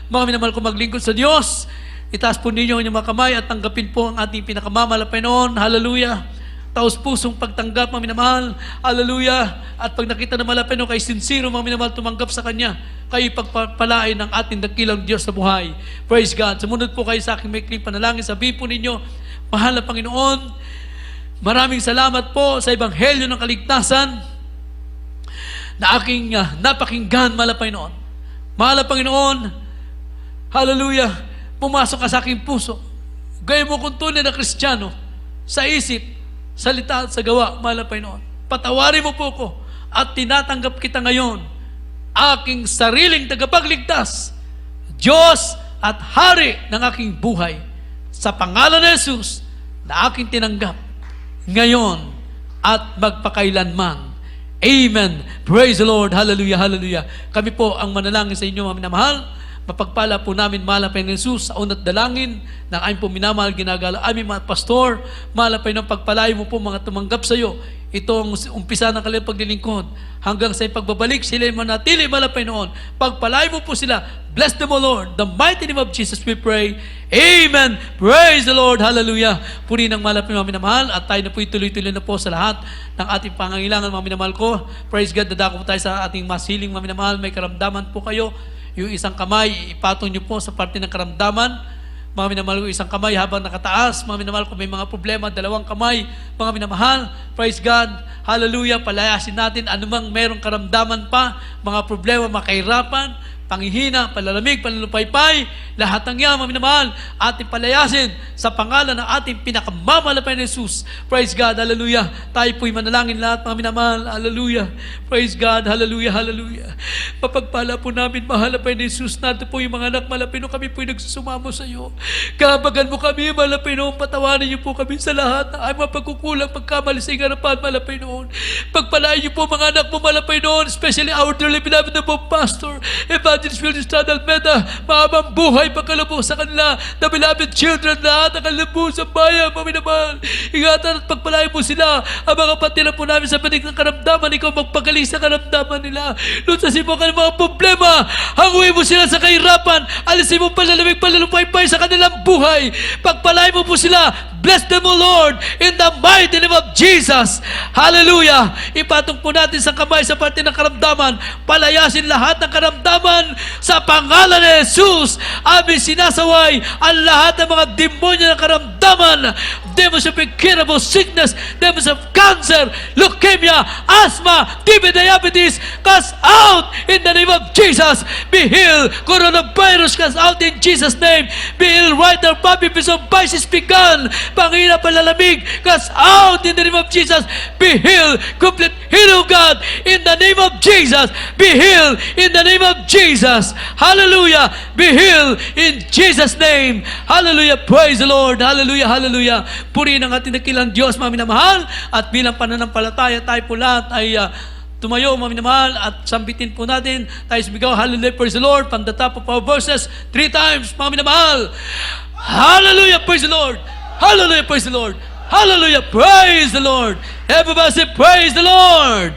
mga minamahal ko, maglingkod sa Diyos. Itaas po ninyo ang inyong mga kamay at tanggapin po ang ating pinakamamalapay noon. Hallelujah. Taos pusong pagtanggap, mga minamahal. Hallelujah. At pag nakita na malapay noon, kay sincero, mga minamahal, tumanggap sa Kanya. Kayo pagpapalain ng ating dakilang Diyos sa buhay. Praise God. Sumunod po kayo sa aking maikling panalangin. Sabihin po ninyo, mahal na Panginoon, maraming salamat po sa Ebanghelyo ng Kaligtasan na aking napakinggan, malapay noon. Mahal na Panginoon, hallelujah, pumasok ka sa aking puso. Gaya mo kung tunay na Kristiyano sa isip, salita at sa gawa, malapay noon. Patawarin mo po ko at tinatanggap kita ngayon, aking sariling tagapagligtas, Diyos at Hari ng aking buhay. Sa pangalan ni Jesus na aking tinanggap ngayon at magpakailanman. Amen. Praise the Lord. Hallelujah, hallelujah. Kami po ang manalangin sa inyo, mga minamahal. Mapagpala po namin, malapay ng Jesus, sa unat dalangin ng aming po minamahal ginagala aming mga pastor. Malapay ng pagpalayo mo po mga tumanggap sa iyo. Itong umpisa ng kanilang paglilingkod hanggang sa pagbabalik sila manatili malapay noon. Pagpalayo mo po sila. Bless them, O Lord. The mighty name of Jesus we pray. Amen. Praise the Lord. Hallelujah. Puri ng malapay mga minamahal at tayo na po ituloy-tuloy na po sa lahat ng ating pangangailangan, mga minamahal ko. Praise God. Dadako po tayo sa ating masiling, mga minamahal. May karamdaman po kayo. Yung isang kamay, ipatong nyo po sa parte ng karamdaman. Mga minamahal ko, isang kamay habang nakataas. Mga minamahal ko, may mga problema, dalawang kamay. Mga minamahal, praise God, hallelujah, palayasin natin anumang merong karamdaman pa, mga problema, mga kahirapan, panghihina, palalamig, panlulupaypay, lahat ng yan, mga minamahal, ating palayasin sa pangalan ng ating pinakamamalapay na Jesus. Praise God, hallelujah. Tayo po'y manalangin lahat, mga minamahal, hallelujah. Praise God, hallelujah, hallelujah. Papagpala po namin, mahalapay na Jesus, nato po yung mga anak malapino, kami po'y nagsusumamo sa iyo. Kabagan mo kami, malapino, patawanan niyo po kami sa lahat na ay mga pagkukulang, pagkamali sa ingarapan, malapay noon. Pagpalain niyo po mga anak mo, malapay noon, especially our dearly beloved na po, Pastor, Evangelist Evangelist Phil Estrada Almeda, mahabang buhay pagkalubog sa kanila, the beloved children, lahat ang kalubog sa bayan, mga minamahal. Ingatan at pagpalain mo sila, ang mga patira po namin sa panig ng karamdaman, ikaw magpagaling sa karamdaman nila. Lutasin mo kanilang mga problema, hanguin mo sila sa kahirapan, alisin mo palalamig palalupaypay sa kanilang buhay, pagpalain mo po sila. Bless them, O Lord, in the mighty name of Jesus. Hallelujah. Ipatong po natin sa kamay sa parte ng karamdaman. Palayasin lahat ng karamdaman sa pangalan ni Jesus. Amin sinasaway ang lahat ng mga demonyo ng karamdaman. Demons of incurable sickness, demons of cancer, leukemia, asthma, TB, diabetes, cast out in the name of Jesus. Be healed. Coronavirus, cast out in Jesus' name. Be healed right now. Papipis of vices begun. Pangina palalamig, cast out in the name of Jesus. Be healed. Complete healing, God, in the name of Jesus. Be healed in the name of Jesus. Hallelujah. Be healed in Jesus' name. Hallelujah. Praise the Lord. Hallelujah. Hallelujah. Purihin ang ating dakilang Diyos, mga minamahal. At bilang pananampalataya, tayo po lahat ay tumayo, mga minamahal, at sambitin po natin. Tayo sumigaw, hallelujah, praise the Lord. From the top of our verses, 3 times, mga minamahal. Hallelujah, praise the Lord. Hallelujah, praise the Lord. Hallelujah, praise the Lord. Everybody say, praise the Lord.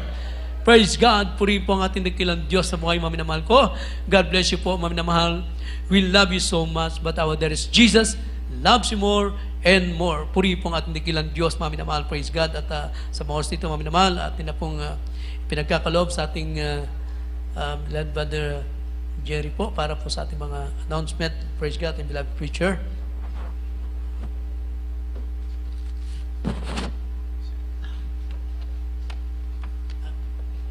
Praise God. Purihin po ang ating dakilang Diyos sa buhay, mga minamahal ko. God bless you po, mga minamahal. We love you so much, but our dearest Jesus loves you more and more. Purihin po ang ating dakilang Diyos, mga minamahal. Praise God. At sa mga oras dito, mga minamahal, atin na pong pinagkakaloob sa ating beloved brother Jerry po para po sa ating mga announcement. Praise God, and beloved preacher.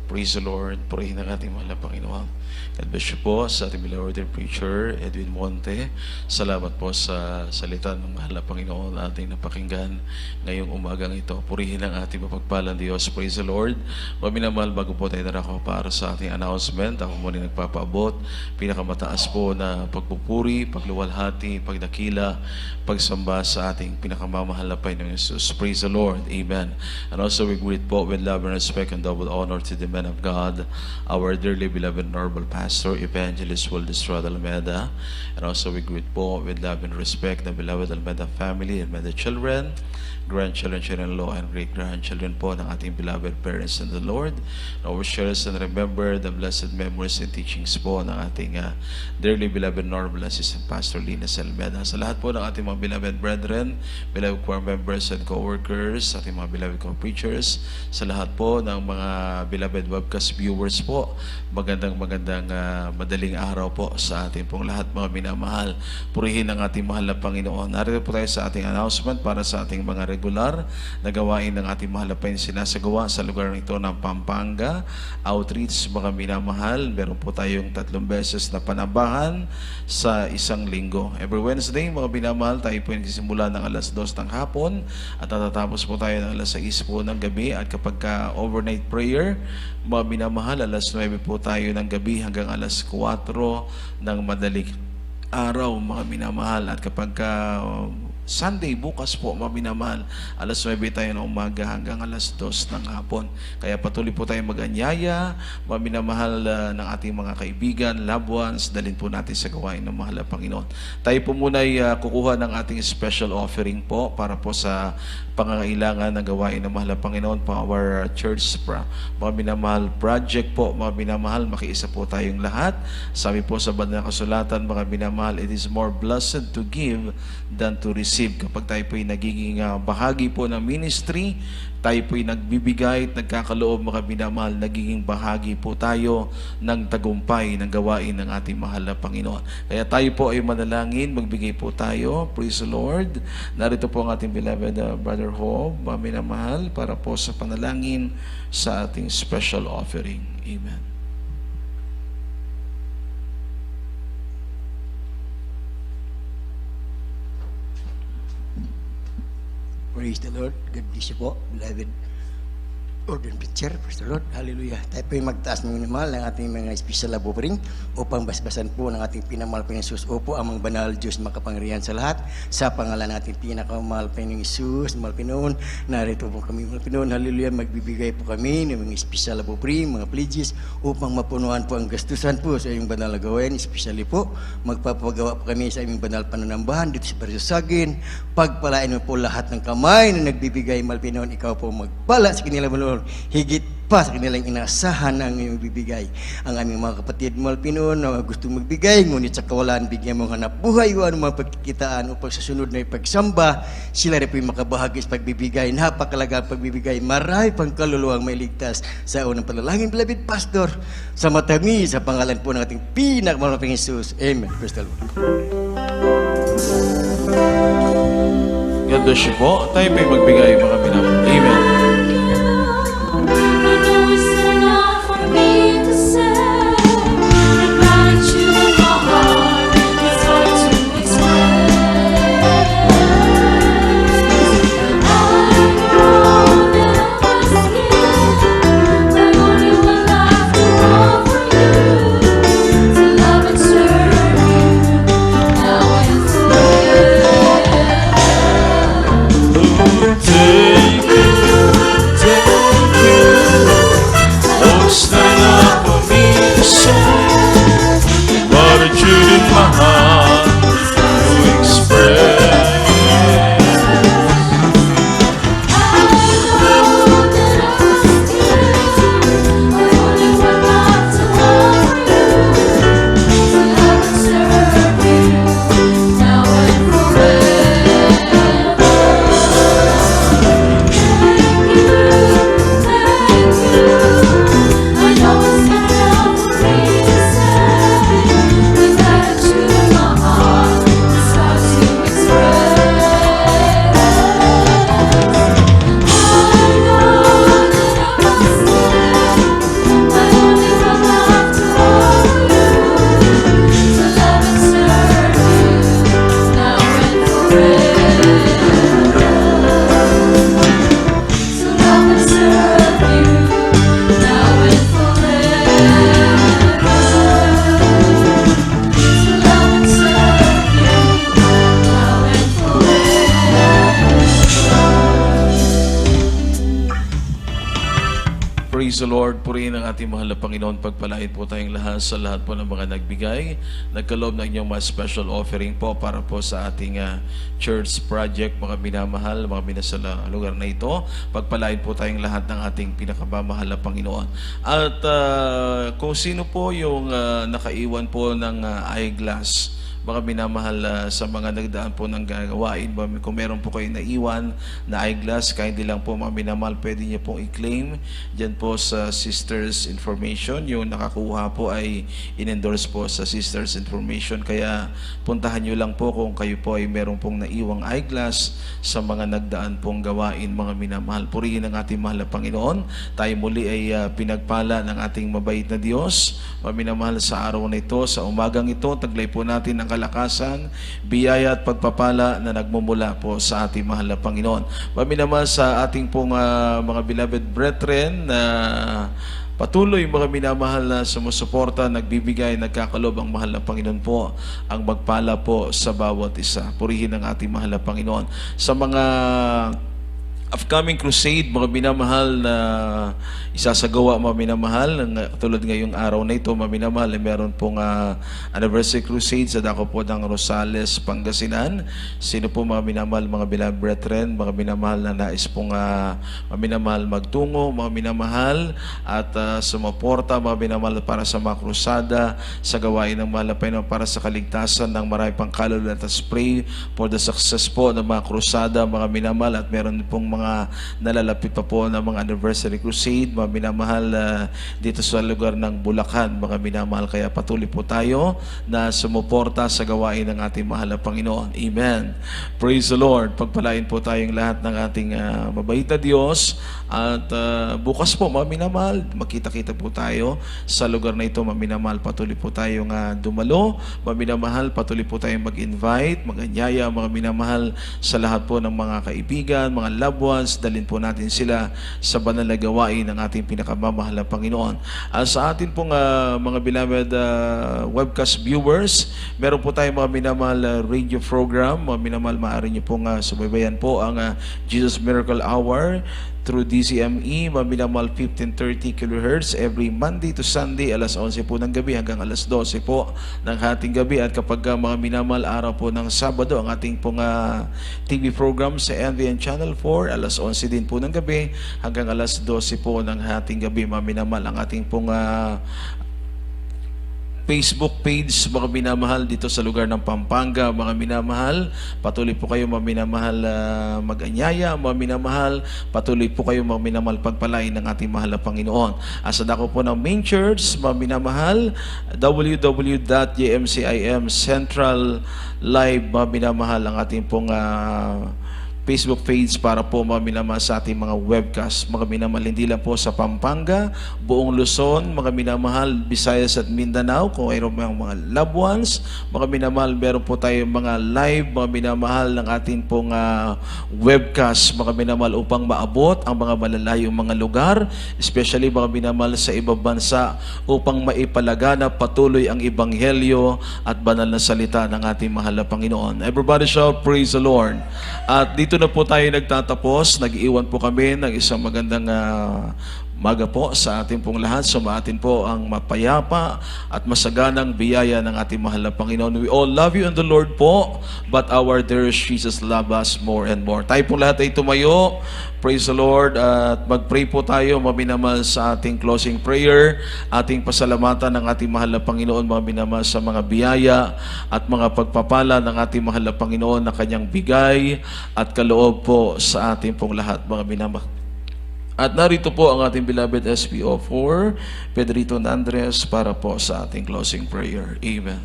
Praise the Lord. Purihin ang ating mahal na Panginoon. God bless you po sa ating beloved preacher, Edwin Monte. Salamat po sa salita ng mahal na Panginoon na ating napakinggan ngayong umagang ito. Purihin ang ating mapagpalang Diyos. Praise the Lord. Maminamahal, bago po tayo narako para sa ating announcement, ako muna nagpapaabot. Pinakamataas po na pagpupuri, pagluwalhati, pagdakila, pagsamba sa ating pinakamamahal na Panginoon Jesus. Praise the Lord. Amen. And also we greet po with love and respect and double honor to the man of God, our dearly beloved Honorable Pastor Evangelist Phil Estrada Almeda. And also we greet po with love and respect the beloved Almeda family, Almeda children, grandchildren, children-in-law, and great-grandchildren po ng ating beloved parents in the Lord. And always cherish and remember the blessed memories and teachings po ng ating dearly beloved Honorable Assistant Pastor Linus Almeda. Sa lahat po ng ating mga beloved brethren, beloved choir members and co-workers, ating mga beloved co-preachers, sa lahat po ng mga beloved webcast viewers po, magandang madaling araw po sa ating pong lahat, mga minamahal. Purihin ang ating mahal na Panginoon. Narito po tayo sa ating announcement para sa ating mga regular na gawain ng ating mahal na Panginoon sinasagawa sa lugar nito ng Pampanga Outreach, mga minamahal. Meron po tayong 3 beses na panabahan sa isang linggo. Every Wednesday, mga minamahal, tayo po nagsisimula ng alas 2 ng hapon at natatapos po tayo ng alas 6 po ng gabi. At kapag overnight prayer, mga minamahal, alas 9 po tayo ng gabi hanggang alas 4 ng madaling araw, mga minamahal. At kapag Sunday, bukas po, mga minamahal, alas 9 tayo ng umaga hanggang alas 2 ng hapon. Kaya patuloy po tayo mag-anyaya, mga minamahal ng ating mga kaibigan, loved ones, dalhin po natin sa gawain ng mahal na Panginoon. Tayo po muna ay kukuha ng ating special offering po para po sa pangangailangan ng gawain ng mahal na Panginoon po, our church, mga minamahal project po, mga minamahal, makiisa po tayong lahat. Sabi po sa banal na kasulatan, mga minamahal, it is more blessed to give than to receive. Kapag tayo po ay nagiging bahagi po ng ministry, tayo po ay nagbibigay at nagkakaloob, mga minamahal, nagiging bahagi po tayo ng tagumpay ng gawain ng ating mahal na Panginoon. Kaya tayo po ay manalangin, magbigay po tayo. Praise the Lord. Narito po ang ating beloved Brother Hope, mga minamahal, para po sa panalangin sa ating special offering. Amen. Praise the Lord. God bless you po, beloved Order Preacher, praise the Lord, hallelujah. Tayo po yung magtaas ng minamahal ng ating mga special love offering upang basbasan po ng ating pinamahal po ng Isus. Opo, amang banal Diyos makapangyarihan sa lahat. Sa pangalan ng ating pinakamahal po ng Isus, mahal Pinoon, narito po kami, mahal Pinoon, hallelujah, magbibigay po kami ng mga special love offering, mga pledges, upang mapunuan po ang gastusan po sa iyong banal na gawain. Especially po, magpapagawa po kami sa aming banal pananambahan dito sa Barsasagin. Pagpalain mo po lahat ng kamay na nagbibigay, mahal Pinoon, ikaw po magpala sa kanila, Lord. Higit pa sa kanilang inaasahan ang iyong bibigay. Ang aming mga kapatid, mahal Pinoon, na gusto magbigay, ngunit sa kawalan, bigyan mo hanap buhay o anumang pagkikitaan upang sa sunod na ipagsamba, sila rin po yung makabahagi sa pagbibigay. Napakalaga ang pagbibigay. Marami pang kaluluwang may ligtas sa unang panalangin, beloved Pastor, sa matami, sa pangalan po ng ating pinakamahal na Jesus. Amen. Praise the Lord. God bless you po. Tayo po'y magbigay mga minamahal. Amen. Praise the Lord. Purihin ang ating mahal na Panginoon. Pagpalain po tayong lahat sa lahat po ng mga nagbigay. Nagkaloob ng inyong mga special offering po para po sa ating church project, mga minamahal, mga minasala lugar na ito. Pagpalain po tayong lahat ng ating pinakamamahal na Panginoon. At kung sino po yung nakaiwan po ng eyeglass, mga minamahal, sa mga nagdaan po ng gawain, kung meron po kayo naiwan na eyeglass, kahit hindi lang po mga minamahal, pwede niyo pong i-claim dyan po sa Sisters Information. Yung nakakuha po ay in-endorse po sa Sisters Information, kaya puntahan niyo lang po kung kayo po ay meron pong naiwang eyeglass sa mga nagdaan pong gawain, mga minamahal. Purihin ang ating mahal na Panginoon. Tayo muli ay pinagpala ng ating mabait na Diyos, mga minamahal, sa araw na ito, sa umagang ito. Taglay po natin ang kalakasan, biyaya at pagpapala na nagmumula po sa ating mahal na Panginoon. Maminamahal sa ating pong mga beloved brethren na patuloy, mga minamahal, na sumusuporta, nagbibigay, nagkakalob. Ang mahal na Panginoon po ang magpala po sa bawat isa. Purihin ang ating mahal na Panginoon. Sa mga upcoming crusade, mga minamahal, na isasagawa, mga minamahal, tulad ngayong araw na ito, mga minamahal, meron pong anniversary crusade sa dako po ng Rosales, Pangasinan. Sino po, mga minamahal, mga beloved brethren, mga minamahal, na nais pong mga minamahal magtungo, mga minamahal, at sumuporta, mga minamahal, para sa mga krusada, sa gawain ng mahal na Panginoon, para sa kaligtasan ng marami pang kaluluwa. Let us pray for the success po ng mga krusada, mga minamahal, at meron pong mga nalalapit pa po ng mga anniversary crusade, mga minamahal, dito sa lugar ng Bulacan, mga minamahal. Kaya patuloy po tayo na sumuporta sa gawain ng ating mahal na Panginoon. Amen. Praise the Lord. Pagpalain po tayong lahat ng ating mabait na Diyos. At bukas po, mga minamahal, makita-kita po tayo sa lugar na ito, mga minamahal. Patuloy po tayong dumalo, mga minamahal. Patuloy po tayong mag-invite, mag-anyaya, mga minamahal, sa lahat po ng mga kaibigan, mga loved ones, dalhin po natin sila sa banal na gawain ng ating pinakamamahal na Panginoon. Sa atin pong mga beloved webcast viewers, meron po tayong mga minamahal radio program. Mga minamahal, maaari niyo pong subaybayan po ang Jesus Miracle Hour through DCME, maminamal 1530 kHz every Monday to Sunday, alas 11 po ng gabi hanggang alas 12 po ng hating gabi. At kapag mga minamal araw po ng Sabado, ang ating pong TV program sa NVN Channel 4, alas 11 din po ng gabi hanggang alas 12 po ng hating gabi. Maminamal ang ating pong Facebook page, mga minamahal, dito sa lugar ng Pampanga. Mga minamahal, patuloy po kayo mga minamahal mag-anyaya. Mga minamahal, patuloy po kayo mga minamahal pagpalain ng ating mahal na Panginoon. Sa dako po ng main church, mga minamahal, www.jmcim Central Live, mga minamahal, ang ating pong Facebook page para po mga minamahal sa ating mga webcast. Mga minamahal, hindi lang po sa Pampanga, buong Luzon, mga minamahal, Visayas at Mindanao, kung mayroon mga loved ones. Mga minamahal, meron po tayong mga live, mga minamahal, ng ating pong webcast, mga minamahal, upang maabot ang mga malalayong mga lugar, especially mga minamahal sa ibang bansa, upang maipalaganap patuloy ang ebanghelyo at banal na salita ng ating mahal na Panginoon. Everybody shout, praise the Lord. At dito na po tayo nagtatapos. Nag-iwan po kami ng isang magandang maga po sa ating pong lahat. Sumaatin po ang mapayapa at masaganang biyaya ng ating mahal na Panginoon. We all love you in the Lord po, but our dearest Jesus love us more and more. Tayo pong lahat ay tumayo. Praise the Lord. At mag-pray po tayo, maminamal, sa ating closing prayer. Ating pasalamatan ng ating mahal na Panginoon, maminamal, sa mga biyaya at mga pagpapala ng ating mahal na Panginoon na kanyang bigay at kaloob po sa ating pong lahat, mga minamahal. At narito po ang ating beloved SPO4, Pedrito Nandres, para po sa ating closing prayer. Amen.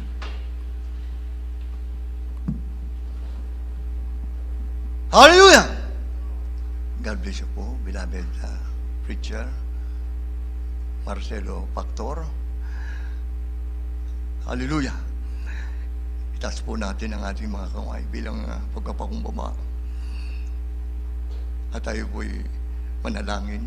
Hallelujah! God bless you po, beloved preacher, Marcelo Pastor. Hallelujah! Itaas po natin ang ating mga kamay bilang pagkapakumbaba. At tayo po'y manalangin.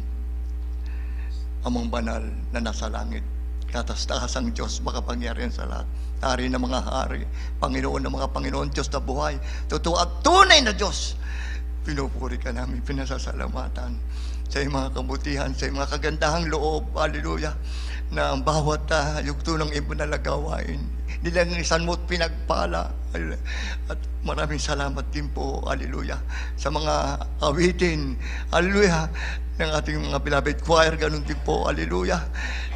Amang banal na nasa langit, katas-takas ang Diyos, makapangyarihan sa lahat, hari ng mga hari, Panginoon ng mga Panginoon, Diyos na buhay, totoo at tunay na Diyos. Pinupuri ka namin, pinasasalamatan sa iyong mga kabutihan, sa iyong mga kagandahang loob, hallelujah, na ang bawat yugto ng ibon na lagawain, nilangisan mo't pinagpala. At maraming salamat din po, hallelujah, sa mga awitin, hallelujah, ng ating mga beloved choir, ganun din po, hallelujah,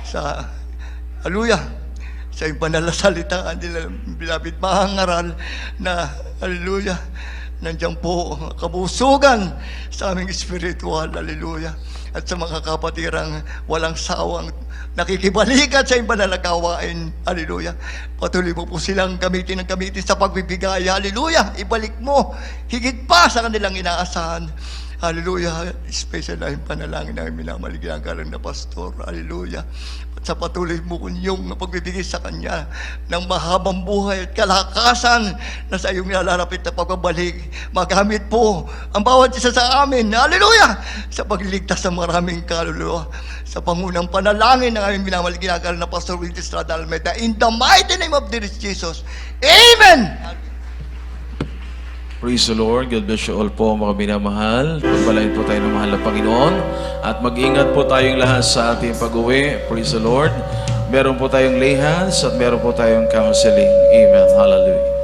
sa, hallelujah, sa iyong banal na salita nila, beloved mahangaral na, hallelujah, nandiyan po kabusugan sa aming spiritual, hallelujah, at sa mga kapatirang walang sawang nakikibalikan sa iyong banal na gawain, hallelujah. Patuloy mo po silang gamitin sa pagbibigay, hallelujah. Ibalik mo higit pa sa kanilang inaasahan, hallelujah. Special na yung panalangin na minamaligyan ka lang na pastor, hallelujah. At sa patuloy mo yung pagbibigay sa kanya ng mahabang buhay at kalakasan na sa iyong nalalapit na pagbabalik, magamit po ang bawat isa sa amin, hallelujah, sa pagliligtas sa maraming kaluluwa, sa pangunang panalangin ng aming minamaligyan ka lang na Pastor Willie Estrada Almeida, in the mighty name of the Lord Jesus, amen. Praise the Lord. God bless you all po, mga minamahal. Pagpalain po tayo ng mahal na Panginoon. At mag-ingat po tayong lahat sa ating pag-uwi. Praise the Lord. Meron po tayong lay hands at meron po tayong counseling. Amen. Hallelujah.